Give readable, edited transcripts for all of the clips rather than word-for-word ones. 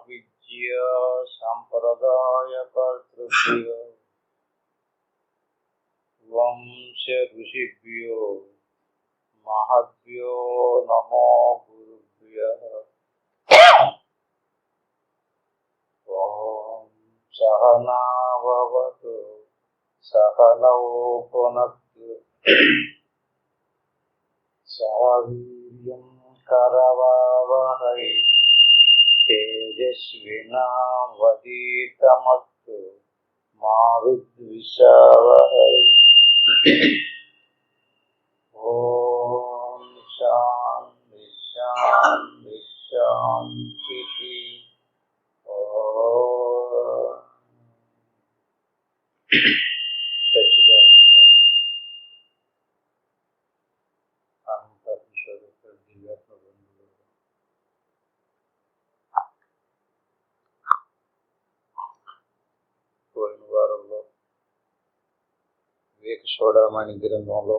విద్యా సంప్రదాయకర్తృభ్యో వంశ ఋషిభ్యో మహద్భ్యో నమో గురుభ్యః. ఓం సహనా భవతు సహనౌ పునఃతు సహ వీర్యం కరవావహై తేజస్వినావధీతమస్తు మా విద్విషావహై. ఓం శాంతి శాంతి శాంతి. సచ్చిదానంద అంతఃస్వరూప దివ్యాత్మ బంధువులు, పోయిన వారంలో వివేక చూడమని గ్రంథంలో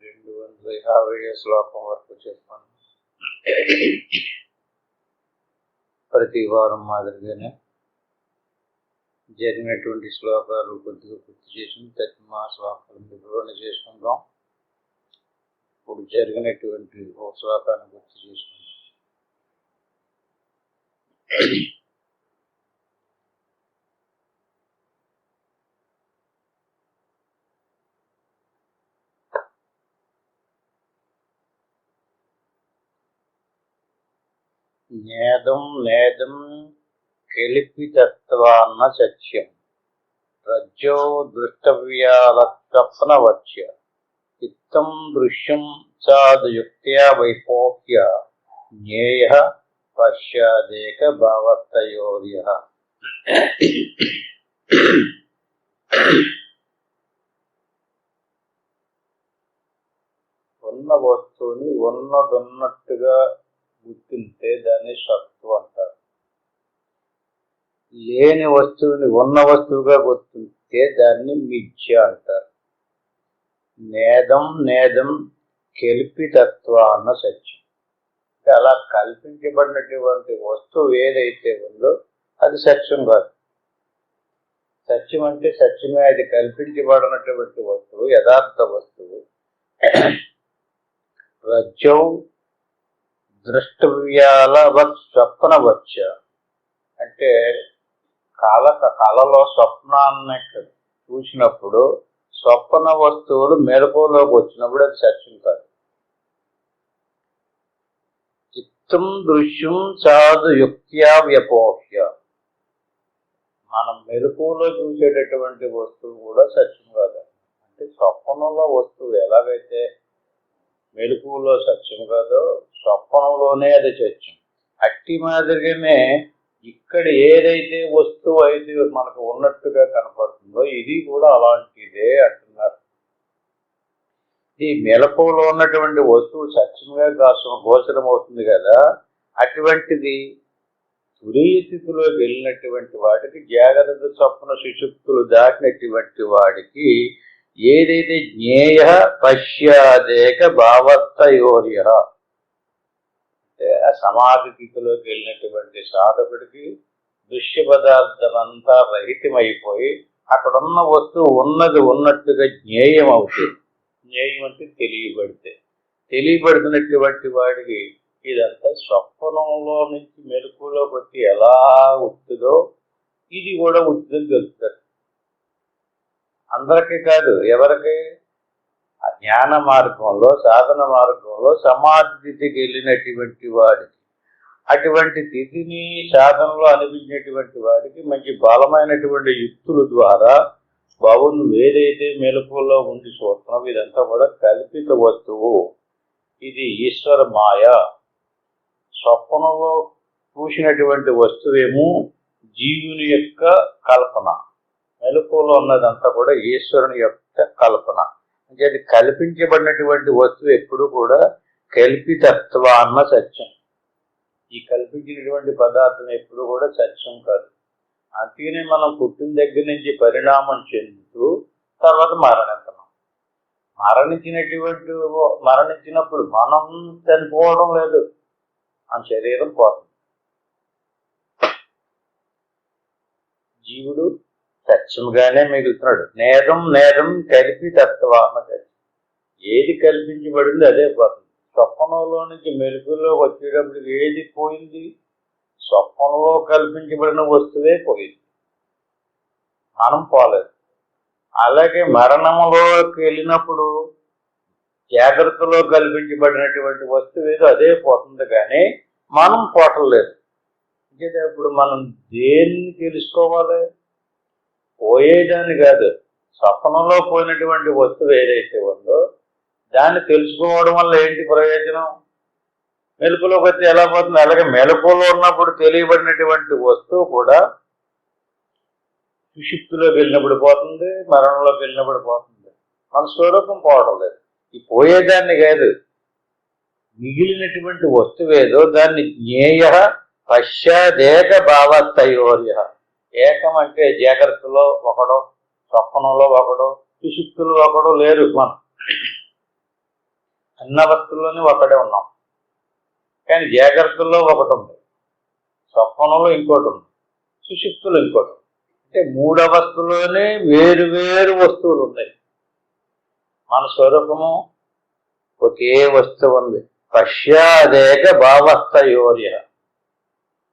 250 శ్లోకం వరకు చెప్పాను. ప్రతి వారం మాదిరిగానే జరిగినటువంటి శ్లోకాలు కొద్దిగా పూర్తి చేసి తత్మా శ్లోకాలను వివరణ చేసుకుందాం. ఇప్పుడు జరిగినటువంటి ఒక శ్లోకాన్ని గుర్తు చేసుకుందాం. నేదం నేదం కెలిపితత్వాన్న సత్యం రజ్జో దృష్టవ్యాలకప్నవచ్య చిత్తం దృశ్యం చాదుయుక్త్యా వైపోహ్య జ్ఞేయః పశ్చాదేక భావత్తయోర్యః. ఉన్న వస్తువుని ఉన్నదొన్నట్టుగా గుర్తింటే దాన్ని సత్తు అంటారు. లేని వస్తువుని ఉన్న వస్తువుగా గుర్తింటే దాన్ని మిథ్య అంటారు. నేదం నేదం కెల్పితత్వాన్న సత్యం. అలా కల్పించబడినటువంటి వస్తువు ఏదైతే ఉందో అది సత్యం కాదు. సత్యం అంటే సత్యమే. అది కల్పించబడినటువంటి వస్తువు యథార్థ వస్తువు. రజ్జౌ ద్రష్టవ్యాలవత్ స్వప్నవచ్చ అంటే కళలో స్వప్నాన్ని చూసినప్పుడు స్వప్న వస్తువులు మెలకువలోకి వచ్చినప్పుడు అది సత్యం కాదు. చిత్తం దృశ్యం చాదు యుక్త్యా వ్యపోహ్య మనం మెలకువలో చూసేటటువంటి వస్తువు కూడా సత్యం కాదు. అంటే స్వప్నంలో వస్తువు ఎలాగైతే మెలకువలో సత్యం కాదో స్వప్నంలోనే అది సత్యం. అట్టి మాదిరిగానే ఇక్కడ ఏదైతే వస్తువు అయితే మనకు ఉన్నట్టుగా కనపడుతుందో ఇది కూడా అలాంటిదే అంటున్నారు. ఈ మెలకువలో ఉన్నటువంటి వస్తువు సత్యంగా గోచరం అవుతుంది కదా, అటువంటిది తురీయ స్థితిలోకి వెళ్ళినటువంటి వాడికి, జాగ్రత్త స్వప్న సుషుప్తులు దాటినటువంటి వాడికి ఏదైతే జ్ఞేయ పశ్చాదేక భావత్తయోర్యః అంటే ఆ సమాధి స్థితిలోకి వెళ్ళినటువంటి సాధకుడికి దృశ్య పదార్థం అంతా రహితమైపోయి అక్కడున్న వస్తువు ఉన్నది ఉన్నట్టుగా జ్ఞేయం అవుతుంది. జ్ఞేయం అంటే తెలియబడుతున్నటువంటి వాడికి ఇదంతా స్వప్నంలో నుంచి మెలకువలోకి వచ్చి ఎలా ఉత్తుందో ఇది కూడా ఉత్తుందని తెలుస్తుంది. అందరికీ కాదు, ఎవరికి? ఆ జ్ఞాన మార్గంలో సాధన మార్గంలో సమాధి స్థితికి వెళ్ళినటువంటి వాడికి, అటువంటి స్థితిని సాధనలో అనిపించినటువంటి వాడికి మంచి బలమైనటువంటి యుక్తుల ద్వారా బాబు నువ్వు ఏదైతే మెలకువలో ఉండి చూస్తున్నావు ఇదంతా కూడా కల్పిత వస్తువు, ఇది ఈశ్వర మాయ. స్వప్నంలో చూసినటువంటి వస్తువేమో జీవుని యొక్క కల్పన, మెలకువలో ఉన్నదంతా కూడా ఈశ్వరుని యొక్క కల్పన. అంటే అది కల్పించబడినటువంటి వస్తువు ఎప్పుడు కూడా కల్పితత్వాన్న సత్యం. ఈ కల్పించినటువంటి పదార్థం ఎప్పుడు కూడా సత్యం కాదు. అందుకనే మనం పుట్టిన దగ్గర నుంచి పరిణామం చెందుతూ తర్వాత మరణిస్తున్నాం. మరణించినప్పుడు మనం చనిపోవడం లేదు, మన శరీరం పోతుంది. జీవుడు సత్యముగానే మిగులుతున్నాడు. నేరం నేరం కలిపి తత్వాన సత్యం. ఏది కల్పించబడింది అదే పోతుంది. స్వప్నంలో నుంచి మెలుగులో వచ్చేటప్పుడు ఏది పోయింది? స్వప్నంలో కల్పించబడిన వస్తువే పోయింది, మనం పోలేదు. అలాగే మరణంలోకి వెళ్ళినప్పుడు జాగ్రత్తలో కల్పించబడినటువంటి వస్తువు ఏదో అదే పోతుంది, కానీ మనం పోవట్లేదు. అంటే ఇప్పుడు మనం దేన్ని తెలుసుకోవాలి? పోయేదాన్ని కాదు. స్వప్నంలో పోయినటువంటి వస్తువు ఏదైతే ఉందో దాన్ని తెలుసుకోవడం వల్ల ఏంటి ప్రయోజనం? మెలకులోకి వచ్చి ఎలా పోతుంది? అలాగే మెలకులో ఉన్నప్పుడు తెలియబడినటువంటి వస్తువు కూడా సుషుప్తిలోకి వెళ్ళినప్పుడు పోతుంది, మరణంలోకి వెళ్ళినప్పుడు పోతుంది. మన స్వరూపం పోవడం లేదు. ఈ పోయేదాన్ని కాదు, మిగిలినటువంటి వస్తువేదో దాన్ని జ్ఞేయ పశ్చాదేక భావత్తయోర్య. ఏకం అంటే జాగ్రత్తలో ఒకడు, స్వప్నంలో ఒకడు, సుషుప్తులు ఒకడు లేరు. మనం అన్న వస్తువుల్లోనే ఒకడే ఉన్నాం. కానీ జాగ్రత్తలో ఒకటి ఉంది, స్వప్నంలో ఇంకోటి ఉంది, సుషుప్తులు ఇంకోటి. అంటే మూడవస్థలోనే వేరు వేరు వస్తువులు ఉన్నాయి. మన స్వరూపము ఒకే వస్తువు ఉంది. పశ్చాదేక భావస్థయోర్య.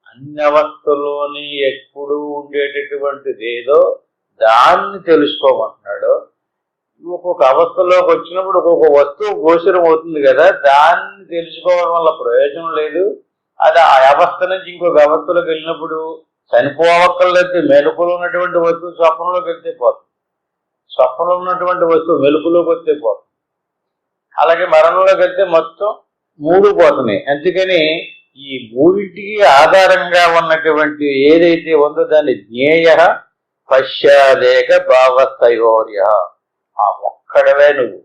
అన్ని అవస్థలోని ఎప్పుడు ఉండేటటువంటిది ఏదో దాన్ని తెలుసుకోమంటున్నాడు. ఒక్కొక్క అవస్థలోకి వచ్చినప్పుడు ఒక్కొక్క వస్తువు గోచరం అవుతుంది కదా, దాన్ని తెలుసుకోవడం వల్ల ప్రయోజనం లేదు. అది ఆ అవస్థ నుంచి ఇంకొక అవస్థలోకి వెళ్ళినప్పుడు చనిపోవక్కర్లేదు. మెలుకులో ఉన్నటువంటి వస్తువు స్వప్నంలోకి వెళ్తే పోతుంది, స్వప్నంలో ఉన్నటువంటి వస్తువు మెలుకులోకి వస్తే పోతుంది. అలాగే మరణంలోకి వెళ్తే మొత్తం మూడు పోతున్నాయి. అందుకని ఈ మూడింటికి ఆధారంగా ఉన్నటువంటి ఏదైతే ఉందో దాన్ని జ్ఞేయ పశ్చాదేక భావస్థయోర్య. ఆ ఒక్కడవే నువ్వు,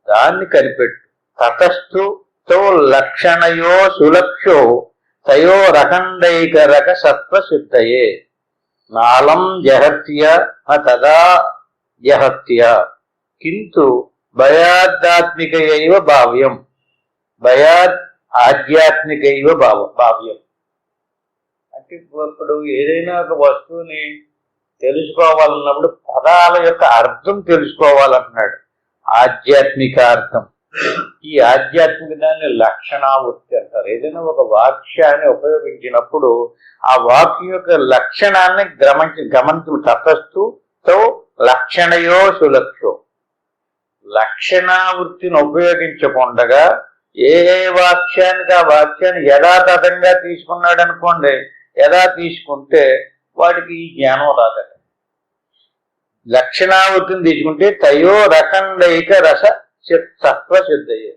దాన్ని కనిపెట్టు. తతస్థు తో లక్షణయో సులక్షో తయోరఖండైకరక సత్వశుద్ధయే నాళం జహత్య తదా జహత్య కింటు భయాదాత్మికైవ భావ్యం భయాద్ ఆధ్యాత్మికైవ భావ్యం. అంటే ఇప్పుడు ఏదైనా ఒక వస్తువుని తెలుసుకోవాలన్నప్పుడు పదాల యొక్క అర్థం తెలుసుకోవాలంటున్నాడు, ఆధ్యాత్మిక అర్థం. ఈ ఆధ్యాత్మిక దాన్ని లక్షణావృత్తి అంటారు. ఏదైనా ఒక వాక్యాన్ని ఉపయోగించినప్పుడు ఆ వాక్యం యొక్క లక్షణాన్ని గమనించు. తతస్థుతో లక్షణయో సులక్షో. లక్షణావృత్తిని ఉపయోగించకుండగా ఏ వాక్యానికి ఆ వాక్యాన్ని యథాతథంగా తీసుకున్నాడు అనుకోండి, యథా తీసుకుంటే వాడికి ఈ జ్ఞానం రాదట. లక్షణావృత్తిని తీసుకుంటే తయో రకండైక రస సత్వశుద్ధయ్యే.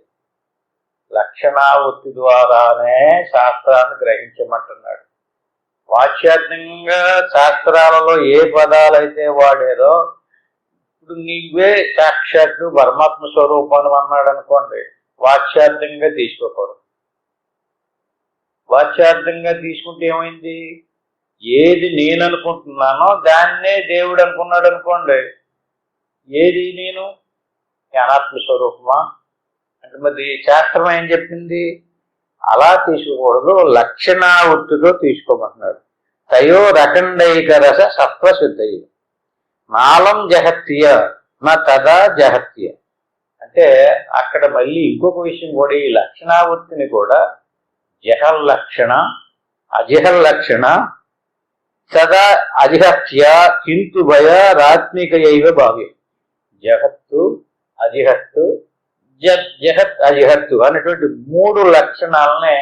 లక్షణావృత్తి ద్వారానే శాస్త్రాన్ని గ్రహించమంటున్నాడు. వాచ్యార్థంగా శాస్త్రాలలో ఏ పదాలైతే వాడేదో, ఇప్పుడు నీవే సాక్షాత్తు పరమాత్మ స్వరూపాన్ని అన్నాడు అనుకోండి, వాచ్యార్థంగా తీసుకోకూడదు. వాచ్యార్థంగా తీసుకుంటే ఏమైంది? ఏది నేను అనుకుంటున్నానో దాన్నే దేవుడు అనుకున్నాడు అనుకోండి, ఏది నేను? అనాత్మ స్వరూపమా అంటే మరి శాస్త్రం ఏం చెప్పింది? అలా తీసుకోకూడదు, లక్షణావృత్తితో తీసుకోమంటున్నాడు. తయో రకండైక రస సత్వశుద్ధయ్య నాళం జహత్య నా తదా జహత్య. అంటే అక్కడ మళ్ళీ ఇంకొక విషయం కూడా, ఈ లక్షణావృత్తిని కూడా జహల్లక్షణ అజహల్లక్షణ సదా అజిహత్య కింటు భయారాత్మికైవ భావ్యం. జగత్తు అజిహత్తు జగత్ అజిహత్తు అనేటువంటి మూడు లక్షణాలనే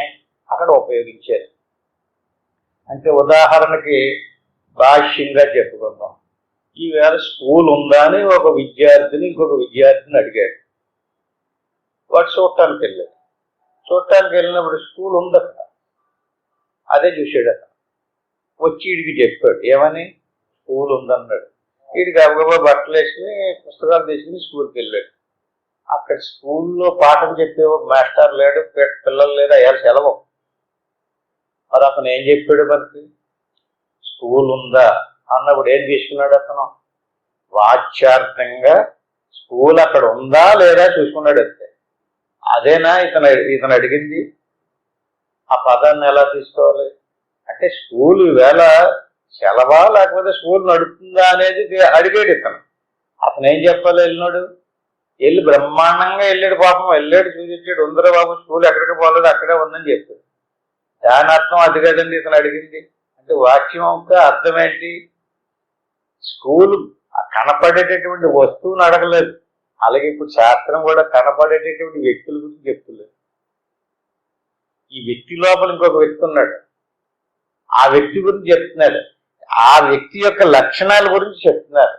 అక్కడ ఉపయోగించారు. అంటే ఉదాహరణకి భాష్యంగా చెప్పుకుందాం. ఈవేళ స్కూల్ ఉందా అని ఒక విద్యార్థిని ఇంకొక విద్యార్థిని అడిగాడు. వాడు చూడటానికి వెళ్ళాడు. చూడటానికి వెళ్ళినప్పుడు స్కూల్ ఉందట, అదే చూశాడు. అతను వచ్చి వీడికి చెప్పాడు, ఏమని? స్కూల్ ఉందన్నాడు. వీడికి గబగబా బట్టలు వేసుకుని పుస్తకాలు తీసుకుని స్కూల్కి వెళ్ళాడు. అక్కడ స్కూల్లో పాఠం చెప్పే మాస్టర్ లేడు, పిల్లలు లేరు, అయ్యారు సెలవు. మరి అతను ఏం చెప్పాడు? మనకి స్కూల్ ఉందా అన్నప్పుడు ఏం తీసుకున్నాడు? అతను వాచ్యార్థంగా స్కూల్ అక్కడ ఉందా లేదా చూసుకున్నాడు అంతే. అదేనా ఇతను అడిగింది? ఆ పదాన్ని ఎలా తీసుకోవాలి అంటే స్కూల్ ఈవేళ సెలవా లేకపోతే స్కూల్ నడుపుతుందా అనేది అడిగాడు ఇతను. అతను ఏం చెప్పాలి? వెళ్ళినాడు, వెళ్ళి బ్రహ్మాండంగా వెళ్ళాడు, పాపం వెళ్ళాడు, చూసిచ్చాడు, ఉందరా బాబు స్కూల్ ఎక్కడికి పోలేదు అక్కడే ఉందని చెప్పాడు. దాని అర్థం అది కదండి ఇతను అడిగింది. అంటే వాక్యం యొక్క అర్థం ఏంటి? స్కూల్ కనపడేటటువంటి వస్తువుని అడగలేదు. అలాగే ఇప్పుడు శాస్త్రం కూడా కనపడేటటువంటి వ్యక్తుల గురించి చెప్తులేదు. ఈ వ్యక్తి లోపల ఇంకొక వ్యక్తి ఉన్నాడు, ఆ వ్యక్తి గురించి చెప్తున్నాడు, ఆ వ్యక్తి యొక్క లక్షణాల గురించి చెప్తున్నారు.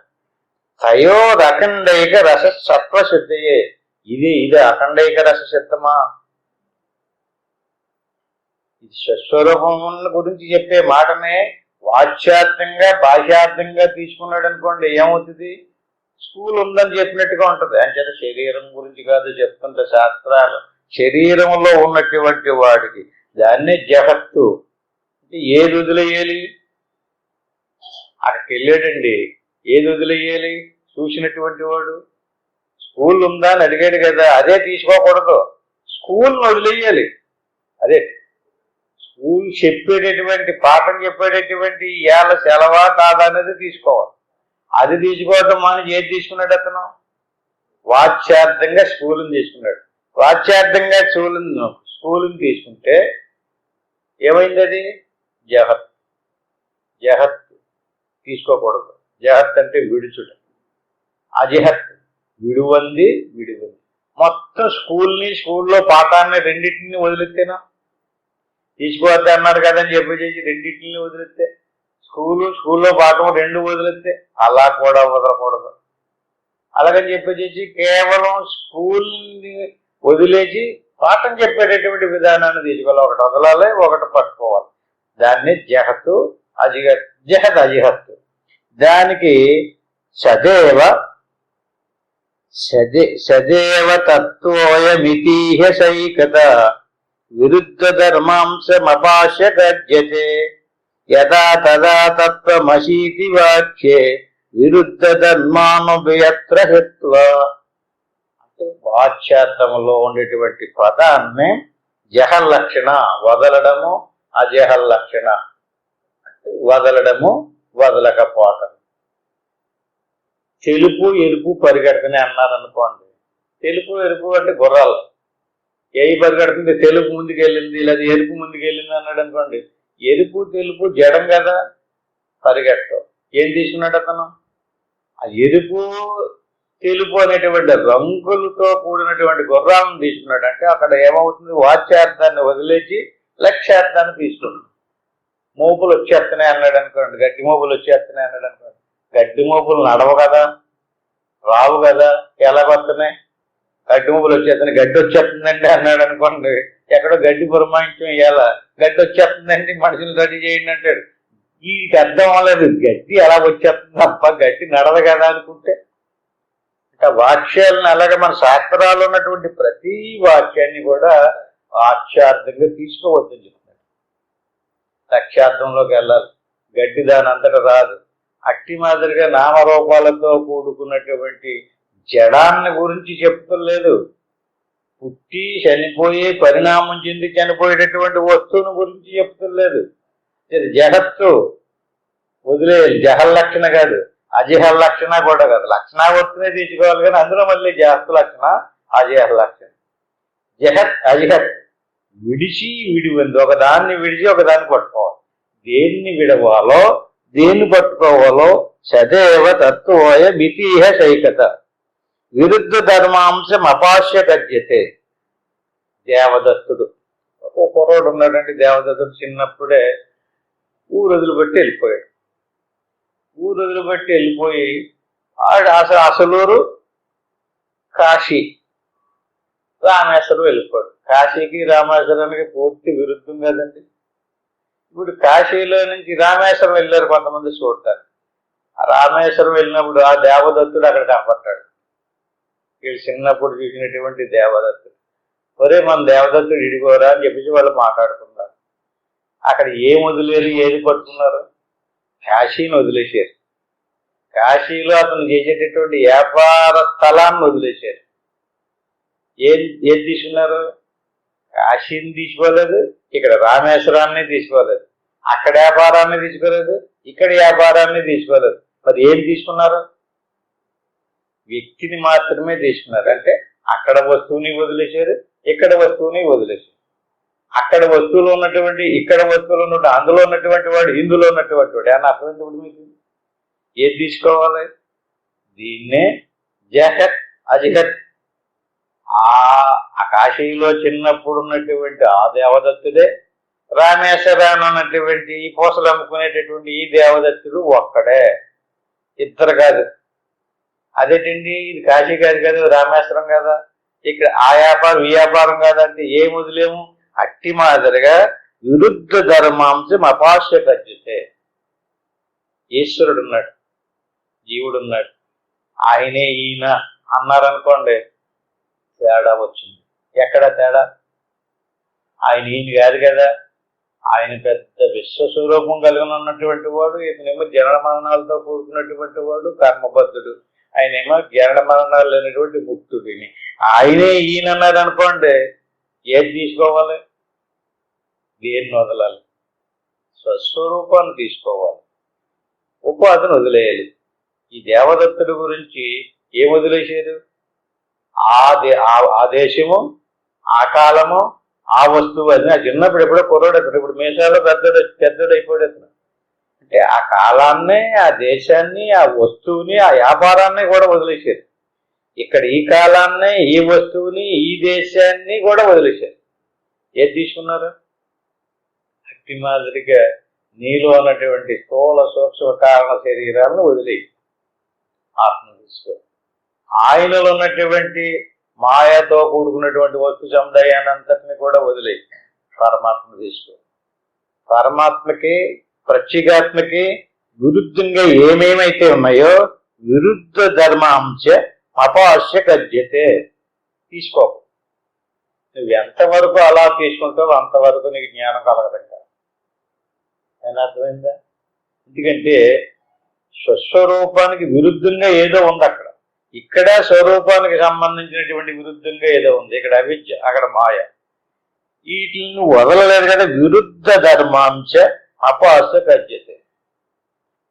తయోరఖండైక రస సత్వశుద్ధయే. ఇది అఖండైక రస సిద్ధమా? ఇది స్వస్వరూపం గురించి చెప్పే మాటనే వాచ్యార్థంగా బాహ్యార్థంగా తీసుకున్నాడు అనుకోండి, ఏమవుతుంది? స్కూల్ ఉందని చెప్పినట్టుగా ఉంటుంది. అంచేత శరీరం గురించి కాదు చెప్తుంటే శాస్త్రాలు, శరీరంలో ఉన్నటువంటి వాడికి దాన్నే జగత్తు. ఏది వదిలేయాలి? అక్కడికి వెళ్ళాడండి, ఏది వదిలేయాలి? చూసినటువంటి వాడు స్కూల్ ఉందా అని అడిగాడు కదా, అదే తీసుకోకూడదు, స్కూల్ని వదిలేయాలి. అదే స్కూల్ చెప్పేటటువంటి పాఠం చెప్పేటటువంటి ఏళ్ళ సెలవా కాదా అనేది తీసుకోవాలి. అది తీసుకోవడం మనం ఏది తీసుకున్నాడు? అతను వాచ్యార్థంగా స్కూల్ని తీసుకున్నాడు. వాచ్యార్థంగా స్కూల్ని తీసుకుంటే ఏమైంది? అది జగత్. జగత్ తీసుకోకూడదు. జగత్ అంటే విడుచుట. అజహత్ విడువంది. మొత్తం స్కూల్లో పాఠాన్ని రెండింటిని వదిలితేనా? తీసుకోవద్దు అన్నారు కదని చెప్పేసి రెండింటిని వదిలితే, స్కూల్లో పాఠం రెండు వదిలితే అలా కూడా వదలకూడదు. అలాగని చెప్పేసి కేవలం స్కూల్ని వదిలేసి పాఠం చెప్పేటటువంటి విధానాన్ని తీసుకోవాలి. ఒకటి వదలాలి, ఒకటి పట్టుకోవాలి. దాన్ని జహత్తు అజిహత్. జహత్ అజిహత్తు. దానికి సదేవ తత్వోయమితీహ సైకత విరుద్ధ ధర్మాంశమపాశ్య గజ్యతే యదా తదా తత్వమసీతి వాక్యే విరుద్ధ ధర్మానుభయత్ర హిత్వ. అంటే వాచ్యార్థంలో ఉండేటువంటి పదాన్ని జహల్లక్షణ వదలడము, అజహల్లక్షణ అంటే వదలడము, వదలకపోవటం. తెలుపు ఎరుపు పరిగెడుతూనే అన్నారు అనుకోండి. తెలుపు ఎరుపు అంటే గుర్రాలు. ఏవి పరిగెడుతుంది? తెలుపు ముందుకెళ్ళింది లేదా ఎరుపు ముందుకెళ్ళింది అన్నాడు అనుకోండి. ఎరుపు తెలుపు జడం కదా, పరిగెట్టం. ఏం తీసుకున్నాడు అతను? ఆ ఎరుపు తెలుపు అనేటువంటి రంగులతో కూడినటువంటి గుర్రాలను తీసుకున్నాడు. అంటే అక్కడ ఏమవుతుంది? వాచ్యార్థాన్ని వదిలేసి లక్ష్యార్థాన్ని తీసుకున్నాడు. మోపులు వచ్చేస్తున్నాయి అన్నాడు అనుకోండి, గడ్డి మోపులు వచ్చేస్తున్నాయి అన్నాడు అనుకోండి. గడ్డి మోపులు నడవు కదా, రావు కదా, ఎలా వస్తున్నాయి? గడ్డి మోపులు వచ్చేస్తున్నాయి. గడ్డి వచ్చేస్తుందండి అన్నాడు అనుకోండి, ఎక్కడో గడ్డి పురమాయించం ఇవ్వాల, గడ్డి వచ్చేస్తుందండి మనుషులు రెడీ చేయండి అంటాడు. వీటికి అర్థం అవ్వలేదు, గడ్డి ఎలా వచ్చేస్తుంది తప్ప గడ్డి నడదు కదా అనుకుంటే. ఇంకా వాక్యాలను అలాగే మన శాస్త్రాలు ఉన్నటువంటి ప్రతి వాక్యాన్ని కూడా వాక్యార్థంగా తీసుకోవద్దని చెప్తున్నాడు. లక్ష్యార్థంలోకి వెళ్ళాలి. గడ్డి దాని అంతటా రాదు. అట్టి మాదిరిగా నామరూపాలతో కూడుకున్నటువంటి జడాన్ని గురించి చెప్తలేదు. పుట్టి చనిపోయి పరిణామం చెంది చనిపోయేటటువంటి వస్తువుని గురించి చెప్తలేదు. జగత్తు వదిలేయాలి. జహల్లక్షణ కాదు, అజహల్లక్షణ కూడా కాదు. లక్షణ వస్తునే తీసుకోవాలి కానీ అందులో మళ్ళీ జహత్తు లక్షణ, అజహల్లక్షణ. జహత్ అజహత్ విడివంది. ఒకదాన్ని విడిచి ఒకదాన్ని పట్టుకోవాలి. దేన్ని విడవాలో దేన్ని పట్టుకోవాలో సదేవ తత్వోయ మితిహ సైకత విరుద్ధ ధర్మాంశం అపాశ్య గజ్యతే. దేవదత్తుడు ఒక కుర్రోడు ఉన్నాడండి. దేవదత్తుడు చిన్నప్పుడే ఊరు వదిలిపెట్టి వెళ్ళిపోయాడు. ఊరు వదిలిపెట్టి వెళ్ళిపోయి అసలూరు కాశీ, రామేశ్వరం వెళ్ళిపోయాడు. కాశీకి రామేశ్వరానికి పూర్తి విరుద్ధం కదండి. ఇప్పుడు కాశీలో నుంచి రామేశ్వరం వెళ్ళారు కొంతమంది చూడటానికి. ఆ రామేశ్వరం వెళ్ళినప్పుడు ఆ దేవదత్తుడు అక్కడ కనపడ్డాడు. వీళ్ళు చిన్నప్పుడు చూసినటువంటి దేవదత్తుడు. ఒరే మన దేవదత్తుడు ఇడిగోరా అని చెప్పేసి వాళ్ళు మాట్లాడుతున్నారు. అక్కడ ఏం వదిలేరు, ఏది పట్టుకున్నారు? కాశీని వదిలేసారు. కాశీలో అతను చేసేటటువంటి వ్యాపార స్థలాన్ని వదిలేశారు. ఏది తీసుకున్నారు? కాశీని తీసుకోలేదు, ఇక్కడ రామేశ్వరాన్ని తీసుకోలేదు, అక్కడ వ్యాపారాన్ని తీసుకోలేదు, ఇక్కడ వ్యాపారాన్ని తీసుకోలేదు. మరి ఏం తీసుకున్నారు? వ్యక్తిని మాత్రమే తీసుకున్నారు. అంటే అక్కడ వస్తువుని వదిలేశారు, ఇక్కడ వస్తువుని వదిలేశారు. అక్కడ వస్తువులు ఉన్నటువంటి, ఇక్కడ వస్తువులు ఉన్నటువంటి, అందులో ఉన్నటువంటి వాడు, ఇందులో ఉన్నటువంటి వాడు అని అర్థమైనప్పుడు మీకు ఏది తీసుకోవాలి? దీన్నే జహత్ అజహత్. ఆ కాశీలో చిన్నప్పుడు ఉన్నటువంటి ఆ దేవదత్తుడే రామేశ్వరాన్ని ఉన్నటువంటి ఈ పూసలు అమ్ముకునేటటువంటి ఈ దేవదత్తుడు ఒక్కడే, ఇద్దరు కాదు. అదేంటండి ఇది కాశీ కాదు కదా, రామేశ్వరం కదా, ఇక్కడ ఆ వ్యాపారం ఈ వ్యాపారం కాదంటే ఏం వదిలేము? అట్టి మాదిరిగా విరుద్ధ ధర్మాంశం అపాస్య కజ్జితే. ఈశ్వరుడు ఉన్నాడు, జీవుడు ఉన్నాడు, ఆయనే ఈయన అన్నారనుకోండి, తేడా వచ్చింది. ఎక్కడ తేడా? ఆయన ఈయన కాదు కదా, ఆయన పెద్ద విశ్వస్వరూపం కలిగి ఉన్నటువంటి వాడు, ఇతనేమో జనన మరణాలతో కూడుకున్నటువంటి వాడు, కర్మబద్ధుడు. ఆయనేమో జనన మరణాలు లేనటువంటి ముక్తుడిని. ఆయనే ఈయన అన్నారు అనుకోండి, ఏది తీసుకోవాలి? దేన్ని వదలాలి? స్వస్వరూపాన్ని తీసుకోవాలి, ఉపాధిని వదిలేయాలి. ఈ దేవదత్తుడి గురించి ఏం వదిలేశారు? ఆ దేశము, ఆ కాలము, ఆ వస్తువు. అది నాకు చిన్నప్పుడు ఎప్పుడో కుర్రాడు, ఇప్పుడు మీసాలో పెద్దడైపోయాడు. అంటే ఆ కాలాన్నే, ఆ దేశాన్ని, ఆ వస్తువుని, ఆ వ్యాపారాన్ని కూడా వదిలేశారు. ఇక్కడ ఈ కాలాన్ని, ఈ వస్తువుని, ఈ దేశాన్ని కూడా వదిలేశారు. ఏది తీసుకున్నారు? అట్టి మాదిరిగా నీలో ఉన్నటువంటి స్థూల సూక్ష్మ కారణ శరీరాలను వదిలేయి, ఆత్మ తీసుకో. ఆయనలో ఉన్నటువంటి మాయతో కూడుకున్నటువంటి వస్తు సముదాయాన్నంతటిని కూడా వదిలేయి, పరమాత్మ తీసుకో. పరమాత్మకి, ప్రత్యేగాత్మకి విరుద్ధంగా ఏమేమైతే ఉన్నాయో విరుద్ధ ధర్మాంశ అపాస్య కజ్యతే. తీసుకో. నువ్వు ఎంతవరకు అలా తీసుకుంటావు అంతవరకు నీకు జ్ఞానం కలగదంగా. ఏమైనా అర్థమైందా? ఎందుకంటే స్వస్వరూపానికి విరుద్ధంగా ఏదో ఉంది అక్కడ, ఇక్కడ స్వరూపానికి సంబంధించినటువంటి విరుద్ధంగా ఏదో ఉంది. ఇక్కడ అవిద్య, అక్కడ మాయ. వీటిని వదలలేదు కదా. విరుద్ధ ధర్మాంశ అపాస్య కజ్యతే.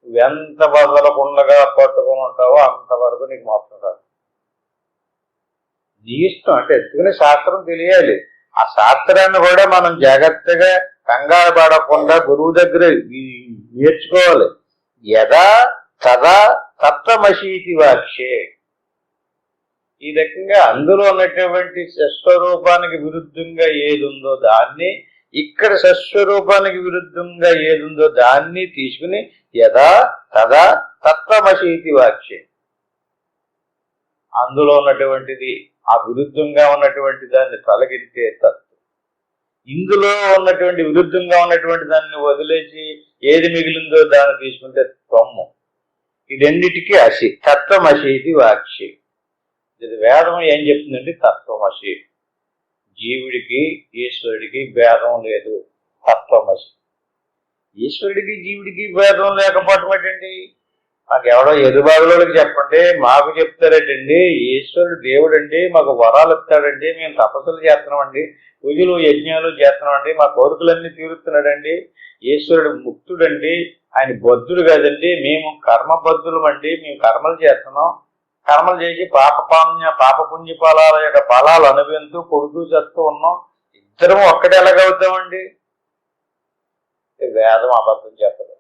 నువ్వెంత వదలకుండగా పట్టుకుని ఉంటావో అంతవరకు నీకు మోక్షం రాదు. నీ ఇష్టం. అంటే ఎందుకని శాస్త్రం తెలియాలి. ఆ శాస్త్రాన్ని కూడా మనం జాగ్రత్తగా కంగారు పడకుండా గురువు దగ్గర నేర్చుకోవాలి. యదా తదా తత్వమసీతి వాక్యే. ఈ రకంగా అందులో ఉన్నటువంటి స్వస్వరూపానికి విరుద్ధంగా ఏది ఉందో దాన్ని, ఇక్కడ స్వస్వరూపానికి విరుద్ధంగా ఏది ఉందో దాన్ని తీసుకుని యదా తదా తత్వమసీతి వాక్యే. అందులో ఉన్నటువంటిది, ఆ విరుద్ధంగా ఉన్నటువంటి దాన్ని తొలగితే తత్వం. ఇందులో ఉన్నటువంటి విరుద్ధంగా ఉన్నటువంటి దాన్ని వదిలేసి ఏది మిగిలిందో దాన్ని తీసుకుంటే త్వమ్ము. ఈ రెండిటికి అసి, తత్వమసీతి వాక్యే. ఇది వేదం ఏం చెప్తుందంటే తత్వమసి. జీవుడికి ఈశ్వరుడికి భేదం లేదు, తత్వమసి. ఈశ్వరుడికి జీవుడికి భేదం లేకపోవటం ఏంటండి? మాకు ఎవడో ఎదుబాగులోకి చెప్పండి, మాకు చెప్తారేటండి. ఈశ్వరుడు దేవుడు అండి, మాకు వరాలు ఇస్తాడండి, మేము తపస్సులు చేస్తున్నామండి, పూజలు యజ్ఞాలు చేస్తున్నామండి, మా కోరికలన్నీ తీరుస్తున్నాడండి. ఈశ్వరుడు ముక్తుడండి, ఆయన బద్ధుడు కాదండి, మేము కర్మబద్ధులమండి, మేము కర్మలు చేస్తున్నాం, కర్మలు చేసి పాపపుణ్య ఫలాల యొక్క ఫలాలు అనుభవిస్తూ కొడుతూ చేస్తూ ఉన్నాం. ఇద్దరం ఒక్కటే ఎలాగవుతామండి? వేదం అబద్ధం చెప్పదు.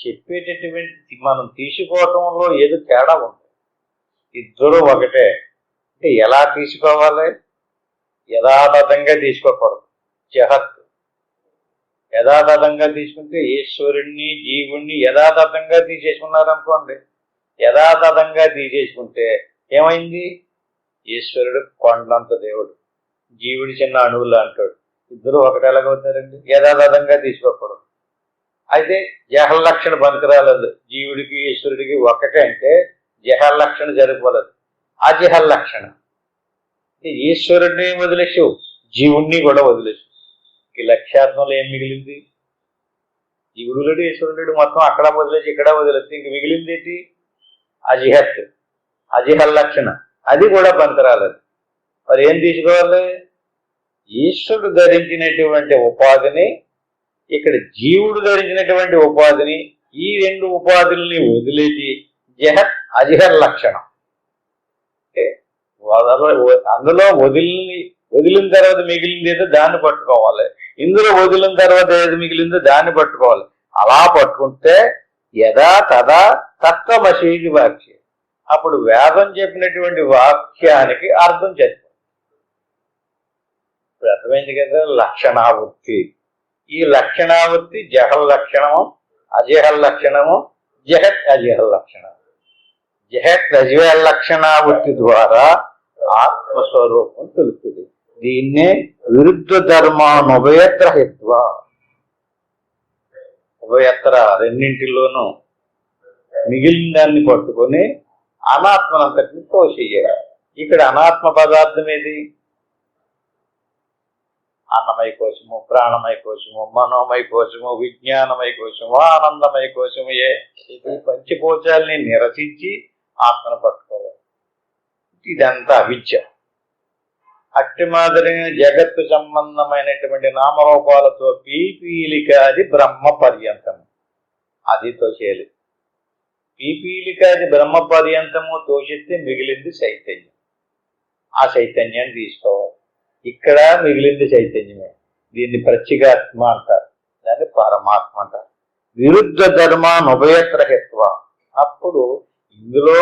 చెప్పేటటువంటి మనం తీసుకోవటంలో ఏదో తేడా ఉంది. ఇద్దరు ఒకటే. అంటే ఎలా తీసుకోవాలి? యథాతథంగా తీసుకోకూడదు. జహత్. యథాతథంగా తీసుకుంటే ఈశ్వరుణ్ణి జీవుణ్ణి యథాతథంగా తీసేసుకున్నారనుకోండి. యథాతథంగా తీసేసుకుంటే ఏమైంది? ఈశ్వరుడు కొండంత దేవుడు, జీవుడి చిన్న అణువులు అంటాడు. ఇద్దరు ఒకటి ఎలాగవుతారండి? యథాతథంగా తీసుకోకూడదు. అయితే జహల్లక్షణ పనికిరాలేదు. జీవుడికి ఈశ్వరుడికి ఒక్కటే అంటే జహల్లక్షణ సరిపోలేదు, అజహల్లక్షణ. ఈశ్వరుడిని వదిలేసావు, జీవుణ్ణి కూడా వదిలేసావు. ఈ లక్ష్యార్థంలో ఏం మిగిలింది? జీవుడు ఈశ్వరుడు మొత్తం అక్కడ వదిలేసి ఇక్కడ వదిలేసి ఇంక మిగిలింది ఏంటి? అజిహత్, అజిహల్ లక్షణ, అది కూడా పనికిరాలేదు. మరి ఏం తీసుకోవాలి? ఈశ్వరుడు ధరించినటువంటి ఉపాధిని, ఇక్కడ జీవుడు ధరించినటువంటి ఉపాధిని, ఈ రెండు ఉపాధుల్ని వదిలేసి జహత్ అజిహర్ లక్షణం. అందులో వదిలిన తర్వాత మిగిలింది ఏదో దాన్ని పట్టుకోవాలి, ఇందులో వదిలిన తర్వాత ఏది మిగిలిందో దాన్ని పట్టుకోవాలి. అలా పట్టుకుంటే యదా తదా తత్వమశీది వాక్యం. అప్పుడు వేదం చెప్పినటువంటి వాక్యానికి అర్థం చెప్పాలి. ఇప్పుడు అర్థమైంది కదా లక్షణావృత్తి. ఈ లక్షణావృత్తి జహల్ లక్షణము, అజహల్ లక్షణము, జహత్ అజహల్ లక్షణం. జహత్ అజహల్ లక్షణావృత్తి ద్వారా ఆత్మస్వరూపం తెలుస్తుంది. దీన్నే విరుద్ధ ధర్మానుభయత్ర హిత్వ. ఉభయత్ర రెండింటిలోనూ మిగిలిన దాన్ని పట్టుకొని అనాత్మనంతటిని తోసేయాలి. ఇక్కడ అనాత్మ పదార్థం ఏది? అన్నమయ కోశము, ప్రాణమయ కోశము, మనోమయ కోశము, విజ్ఞానమయ కోశము, ఆనందమయ కోశము. ఇది పంచకోశాలని నిరసించి ఆత్మను పట్టుకోవాలి. ఇదంతా అవిద్య. అట్టి మాదిరిగా జగత్తు సంబంధమైనటువంటి నామరూపాలతో పీపీలిక అది బ్రహ్మ పర్యంతము, అది తోచేయాలి. పీపీలిక అది బ్రహ్మ పర్యంతము తోచిస్తే మిగిలింది చైతన్యం. ఆ చైతన్యాన్ని తీసుకోవాలి. ఇక్కడ మిగిలింది చైతన్యమే. దీన్ని ప్రత్యేగాత్మ అంటారు, దాన్ని పరమాత్మ అంటారు. విరుద్ధ ధర్మానుభయత్రహిత్వ. అప్పుడు ఇందులో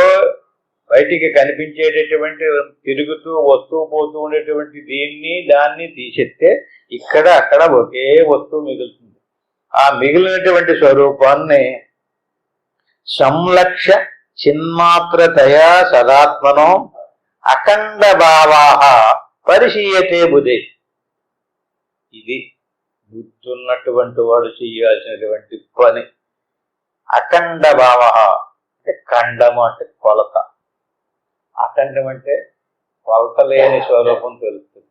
బయటికి కనిపించేటటువంటి తిరుగుతూ వస్తూ పోతూ ఉండేటువంటి దీన్ని దాన్ని తీసేస్తే ఇక్కడ అక్కడ ఒకే వస్తువు మిగులుతుంది. ఆ మిగిలినటువంటి స్వరూపాన్ని సంలక్ష్య చిన్మాత్రతయా సదాత్మనో అఖండ భావాః పరిశీయతే బుధే. ఇది బుద్ధున్నటువంటి వాడు చేయాల్సినటువంటి పని. అఖండ భావః అంటే ఖండము అంటే కొలత, అఖండం అంటే కొలత లేని స్వరూపం తెలుస్తుంది.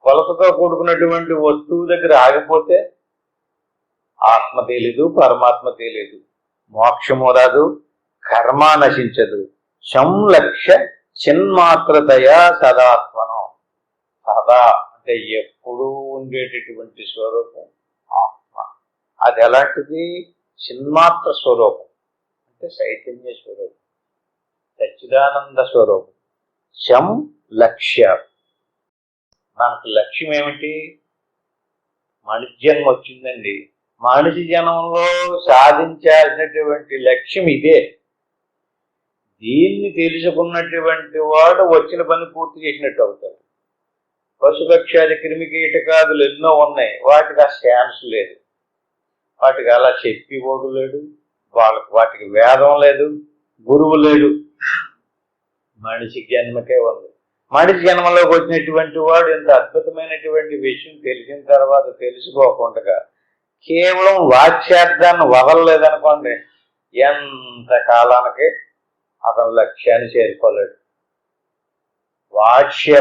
కొలతతో కూడుకున్నటువంటి వస్తువు దగ్గర ఆగిపోతే ఆత్మ తెలీదు, పరమాత్మ తెలీదు, మోక్షము రాదు, కర్మ నశించదు. సంలక్ష్య చిన్మాత్రతయా సదాత్మనం. సదా అంటే ఎప్పుడూ ఉండేటటువంటి స్వరూపం ఆత్మ. అది ఎలాంటిది? చిన్మాత్ర స్వరూపం అంటే చైతన్య స్వరూపం, సచ్చిదానంద స్వరూపం. శం లక్ష్య. మనకు లక్ష్యం ఏమిటి? మనిషి జన్మ వచ్చిందండి. మనిషి జన్మలో సాధించాల్సినటువంటి లక్ష్యం ఇదే. దీన్ని తెలుసుకున్నటువంటి వాడు వచ్చిన పని పూర్తి చేసినట్టు అవుతాడు. పశుపక్షాది క్రిమి కీటకాదులు ఎన్నో ఉన్నాయి, వాటికి ఆ ఛాన్స్ లేదు, వాటికి అలా చెప్పిపోడు లేడు, వాటికి వేదం లేదు, గురువు లేడు. మనిషి జన్మకే ఉంది. మనిషి జన్మలోకి వచ్చినటువంటి వాడు ఎంత అద్భుతమైనటువంటి విషయం తెలిసిన తర్వాత తెలుసుకోకుండా కేవలం వాచ్యార్థాన్ని వదలలేదనుకోండి, ఎంత కాలానికి అతను లక్ష్యాన్ని చేరుకోలేడు.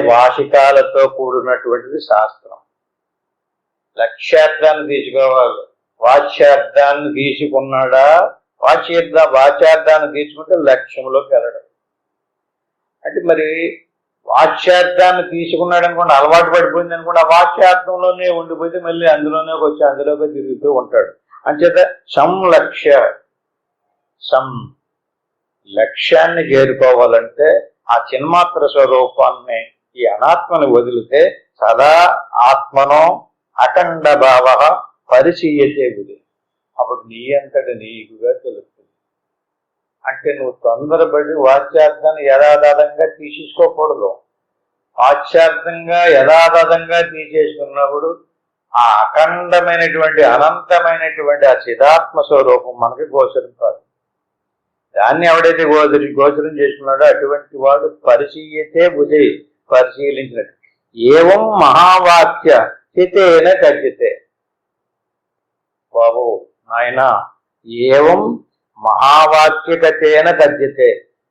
వాషికాలతో కూడినటువంటిది శాస్త్రం. లక్ష్యార్థాన్ని తీసుకోవాలి. వాచ్యార్థాన్ని తీసుకున్నాడా? వాచ్యార్థాన్ని తీసుకుంటే లక్ష్యంలోకి వెళ్ళడం. అంటే మరి వాచ్యార్థాన్ని తీసుకున్నాడు అనుకోండి, అలవాటు పడిపోయింది అనుకోండి, ఆ వాచ్యార్థంలోనే ఉండిపోతే మళ్ళీ అందులోనే వచ్చి అందులోకి తిరుగుతూ ఉంటాడు. అంచేత లక్ష్యాన్ని చేరుకోవాలంటే ఆ చిన్మాత్ర స్వరూపాన్ని, ఈ అనాత్మని వదిలితే సదా ఆత్మనో అఖండ భావ పరిచీయతే బుద్ధి. అప్పుడు నీ అంతటి నీకుగా తెలుస్తుంది. అంటే నువ్వు తొందరపడి వాచ్యార్థాన్ని యథాతథంగా తీసేసుకోకూడదు. వాచ్యార్థంగా యథాతథంగా తీసేసుకున్నప్పుడు ఆ అఖండమైనటువంటి అనంతమైనటువంటి ఆ చిదాత్మ స్వరూపం మనకి గోచరం కాదు. దాన్ని ఎవడైతే గోచరం చేసుకున్నాడో అటువంటి వాడు పరిశీయతే బుధి, పరిశీలించినట్టు. ఏవం మహావాక్య హితేన కథ్యతే. బాబు నాయన, ఏవం మహావాక్యకతేన కథ్యతే,